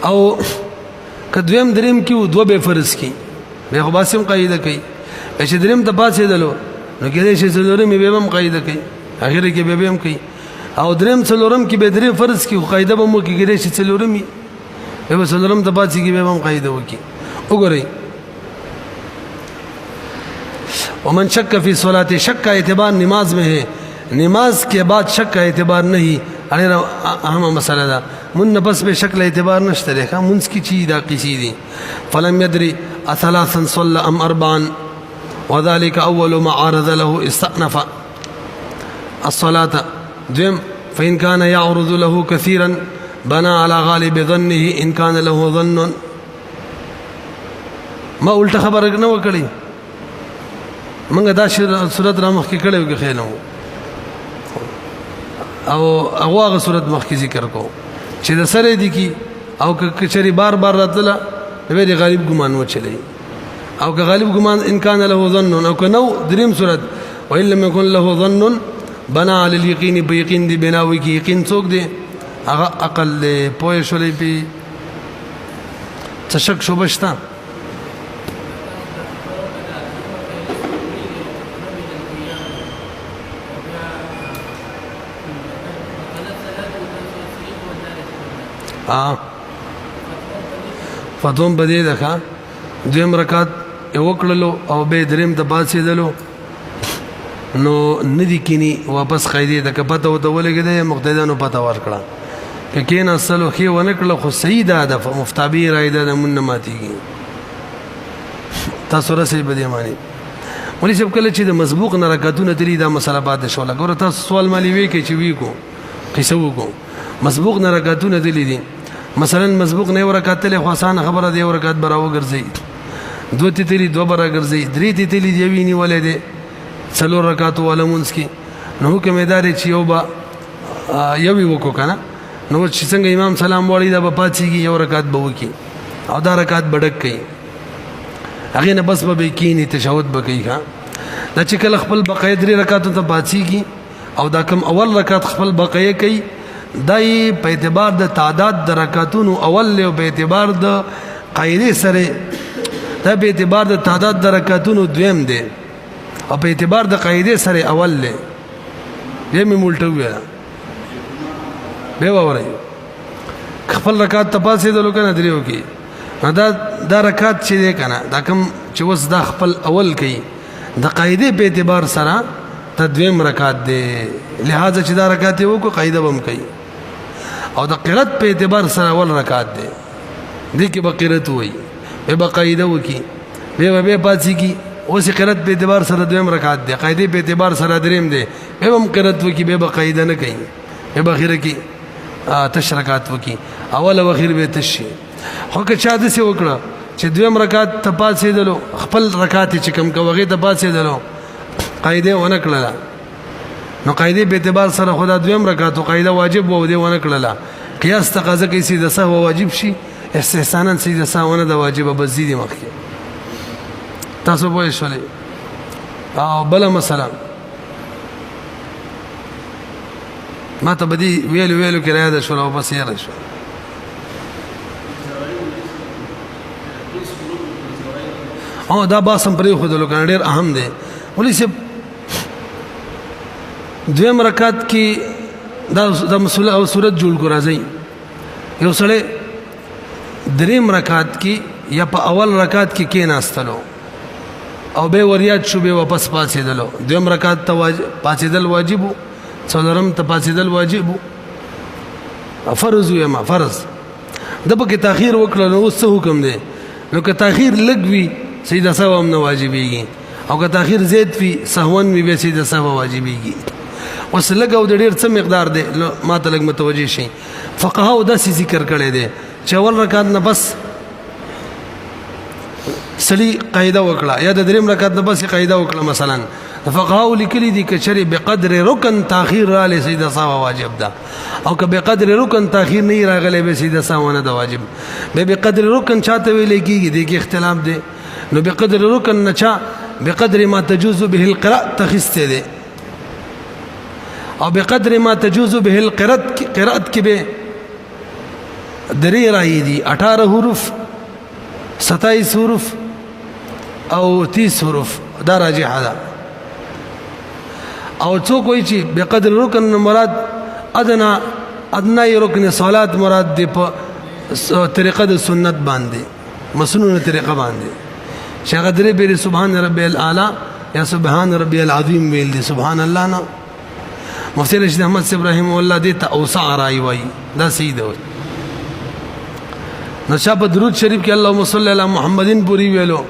او کدویم دریم کې دوه به فرض کی به خو باسم قاعده کوي چې دریم ته پاتې دلو نو کې دې چې څلورم به هم قاعده کوي اخر کې به هم کوي او دریم څلورم کې به درې فرض کی قاعده به مو کې چې څلورم به څلورم ته پاتې کې به هم قاعده وکي وګورئ ومن شک فی صلاة شک کا اعتبار نماز میں ہے نماز کے بعد شک کا اعتبار نہیں اہم مسئلہ دا من نفس به شکل اعتبار نشته ده منس کی چیز دا قصی دي فلم يدري اثلاثا صلى ام اربعا وذلك اول ما عارض له استأنف الصلاة دوم فإن كان يعرض له كثيرا بنى على غالب ظنه إن كان له ظن ما قلت خبرك نو کړی منګه دا صورت را مخ کې کړو کې خینو او هغه صورت مخ کې ذکر کو چې د سره دي کی او کچري بار راتله به د غالب ګمان و چلی او که غالب ګمان ان كان له ظن او کنو دریم صورت وان لم يكن له ظن بنا على اليقين بيقين دي بناوي کی یقین څوک دی هغه عقل پوه شولې په تشک شوبشتا فتوم بدې ده دویم رکعت یو کړلو او به دریم ته پاتې دلو نو ندی کینی واپس قاعده د کپته او د ولګې د مقتدیانو پته ورکړه ک کین اصل خو ونه کړل خو سیدا د مفتابی رایده د من ماتیږي تاسو را سي بدی معنی ولې چې کله چې د مسبوق نه رکعتونه تری دا مسله بعد شو لګور تاسو سوال مالی وی کې چې وی کو قصو کو مسبوق نه رکعتونه تلی دي مثلا مسبوق نه ورکعت له خاصان خبره دی ورکعت براو ګرځي دوه تیری دوه برا ګرځي درې تیری دی ویني ولې دي څلور رکعات ولمونس کی نو حکم ادارې چې یو با یو وکړو کنه نو چې څنګه امام سلام وړي دا په پاتېږي یو رکعت به وکي او دا رکعت بډک کوي هغه نه بس به کینی تشهود به کوي دا چې کله خپل بقایه درې رکعات ته پاتېږي او دا کوم اول رکعت خپل بقایه کوي دای په اعتبار د تعداد د رکعاتونو اول له په اعتبار د قاعده سره دا په اعتبار د تعداد د رکعاتونو دویم دی او په اعتبار د قاعده سره اول له یې می مولټو ویل به وره خپل رکعات تپاسې د لوکنه دریو کې دا رکعات چې دی کنه دا کوم چې وس دا خپل اول کوي د قاعده په اعتبار سره تدویم رکعات دی لہذا چې دا رکعات یو کو قاعده بم کوي او د قرات په اعتبار سره اول رکعات دی دې کې بقرات وای به بقاعده وکي به پاتې کی اوس قرات په اعتبار سره دویم رکعات دی قاعده په اعتبار سره دریم دی به هم قرات وکي به بقاعده نه کوي به بخیره کی تشرکات وکي اول او اخر به تشي خو که چا د څه وکړه چې دویم رکعات ته پاتې دلو خپل رکعات چې کم کوغه ته پاتې دلو قاعده ونه کړله نو قاعده به اعتبار سره خدا دویم رکعت او قاعده واجب و دی ونه کړله قیاس تقاضا کوي چې د سهو واجب شي استحسانا سجده سهونه د واجب بزیدي مخکې تاسو به شولې او بل مثلا ما ته بدی ویلو کې راځه شو او بس یې شو او دا باسم پرې خودلو کنه ډېر اهم دی. ولې چې دویم رکعت کې دا مسله او صورت جوړ کو راځي. یو سړی دریم رکعت کې یا په اول رکعت کې کېناستلو او به وریاد شو به واپس پاتېدلو. دویم رکعت ته پاتېدل واجب، څلورم ته پاتېدل واجب، فرض وي ما فرض د پکې تاخير وکړل نو اوس څه حکم دی؟ نو که تاخير لږ وي سیده سهو هم نه واجبېږي، او که تاخير زیات وي سهون وي بیا سیده سهو واجبېږي. اوس لږ او د ډېر څه مقدار دی ما ته لږ متوجه شي. فقهاو داسې ذکر کړی دی چې اول رکعت نه بس سړي قاعده وکړه یا د دریم رکعت نه بس قاعده وکړه. مثلا فقهاو لیکلي دي که چېرې بقدر رکن تاخير رالی سیده سهو واجب ده، او که بقدر رکن تاخير نه راغلی به سیده سهو نه ده واجب. به بقدر رکن چاته ویل کېږي دې کې اختلاف دی. نو بقدر رکن نه چا بقدر ما تجوز به القراءة تخسته دی، او بقدر ما تجوز به القراءة کې به درې رايي دي 18 حروف 27 حروف او 30 حروف دا راجحه ده. او څوک وایي چې بقدر رکن مراد ادنا رکن صلات مراد دی په طریقه د سنت باندې مسنونه طریقه باندې. شیخ درې بیر سبحان ربی الاعلى یا سبحان ربی العظیم ویل دي سبحان الله نه. مفتی رشید احمد صاحب رحمه الله دې ته اوسع راي وایي دا صحیح ده. نو شاه په درود شریف کې اللهم صل علی محمدین پوری ویلو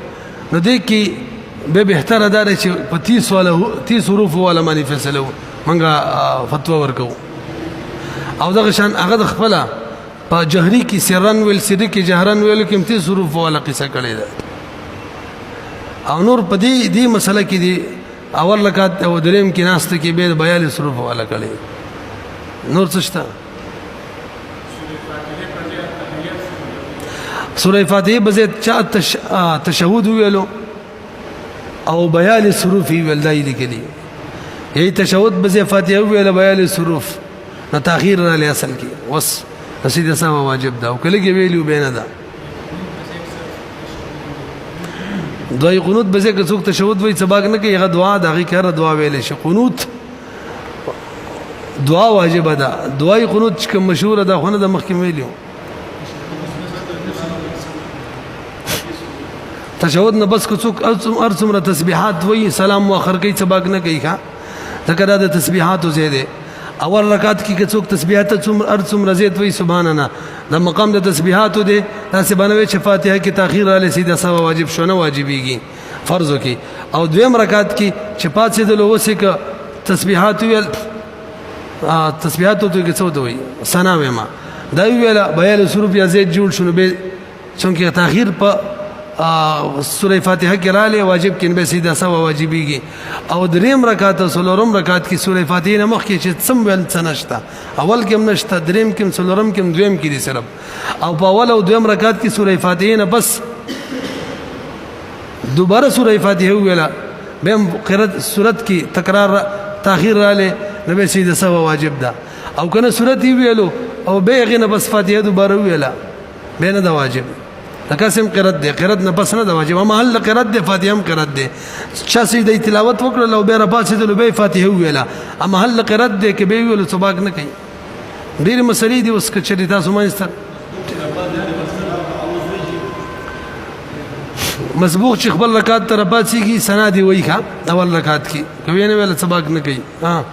نو دې کې به بهتره ده چې په 30 حروف ولا باندې فیصله منګه فتوا ورکو. او دغه شان هغه د خپل په جهري کې سرن ویل سری کې جهرن ویل کې 30 حروف ولا قصه کړی ده. او نور په دې مسله کې دی اول رکعت او دریم کې ناست کې به 42 حروف ولا کړی. نور څه شته؟ سورہ فاتحه بزید چا تشهود ویلو او 42 حروف ویل دای لیکلی. یی تشهود بزید فاتحه ویل 42 حروف نو تاخير را لې اصل کې وس رسید سم واجب ده او کله کې ویلو بینه ده. دوی قنوت بزید که څوک تشهود وای سباق نه کوي هغه دعا دغه کړه دعا ویل شي. قنوت دعا واجب ده. دعای قنوت چې مشهور ده خو نه د مخکې ویلو. تشهود نه بس څوک ارڅومره تسبیحات وای سلام مؤخر کوي سباق نه کوي ښا ځکه دا د تسبیحاتو زیاده. اول رکعت کې څوک تسبیحات ارڅومره زیات وای سبحان الله د مقام د تسبیحاتو دی دا څه بنوي چې فاتحه کې تاخير را لسیده سوا واجب شونه واجبېږي فرض کې. او دویم رکعت کې چې پاتې د لوسې ک تسبیحات ویل تسبیحاتو ته کې څه دوی ثنا وېما دا ویل بیان سورب یا زید جوړ شنو به څنګه تاخير په سورہ فاتحه کې را لې واجب کې به سیده سوا واجبېږي. او دریم رکعت او څلورم رکعت کې سورہ فاتحه نه مخ کې چې سم ول څنشتا اول کې هم نشته دریم کې څلورم کې دویم کې دي صرف. او په اول او دویم رکعت کې سورہ فاتحه نه بس دوباره سورہ فاتحه ویلا به قرات سورت کې تکرار تاخير را لې نو به سیده سوا واجب ده. او کنه سورت ویلو او به غنه بس فاتحه دوباره ویلا به نه ده واجب. لکاسم قرات دی قرات نه پس نه د واجب محل قرات دی فاتحه هم قرات دی چا سیده تلاوت وکړه لو به را پاسې د لوبې فاتحه ویلا اما محل قرات دی کې به ویل سباق نه کوي. ډېر مسلې دي اوس کچې تاسو مانسته مسبوق چې خپل رکعت تر پاتېږي سنا دی وای ښا اول رکعت کې کوي نه ویل سباق نه کوي. ها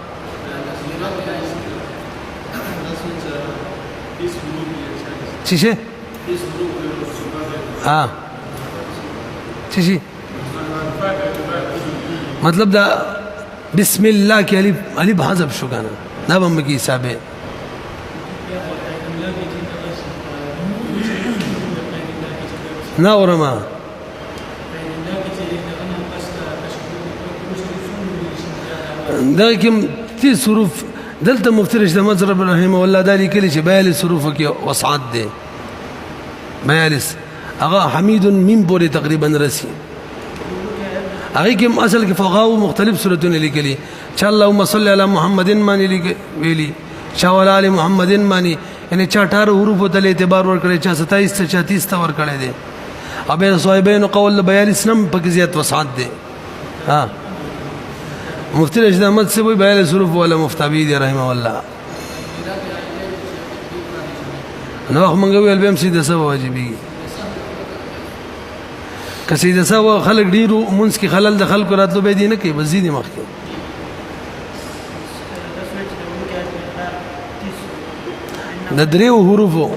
چیشه ها چی مطلب دا بسم الله کې الف حذف شو کنه دا به مکی حسابه نه ورما دا کوم تی حروف دلته مفترش د مذهب رحمه الله دا لیکلی چې 42 حروف کې وسعت دي 42 هغه حمید میم پورې تقریبا رسی. هغه کې اصل کې فقهاو مختلف صورتونه لیکلي چې اللهم صل علی محمد معنی ویلي چا وعلى ال محمد معنی یعنی 18 حروف ته اعتبار ور کړی چا 27 ته 36 ته ور کړی دي. ابین صاحبین قول 42 نم پکې زیات وسعت دی ها مفتی رشید احمد سے وہی 42 حروف والا مفتابی دی رحمه الله نو موږ ویل بهم سیده سبا واجبي کسیده سبا خلق ډیرو منځ کې خلل د خلکو راتلو به دي نه کوي بس دي مخکې د دریو حروفو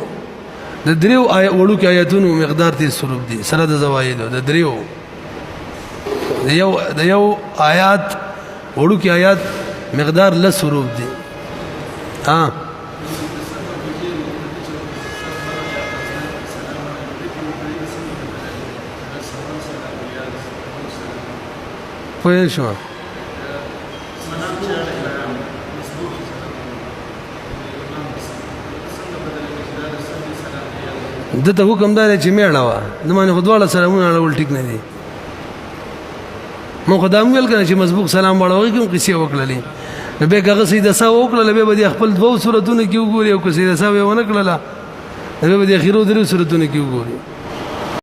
د دریو وړو کې آیاتونو مقدار 30 حروف دي سره د زوایدو د دریو د یو آیات وړو کې آیات مقدار 10 حروف دي ها پوه شو دته حکم دار چې میړه وا د باندې خدواله سلامونه اړول ټیک نه دي مو خدام ویل کنه چې مسبوق سلام وړوي کوم قصې وکړلې به هغه سیده سا وکړل به د خپل دوه صورتونه کې وګوري او که سیده سا ونه کړله به د اخیرو درې صورتونه کې وګوري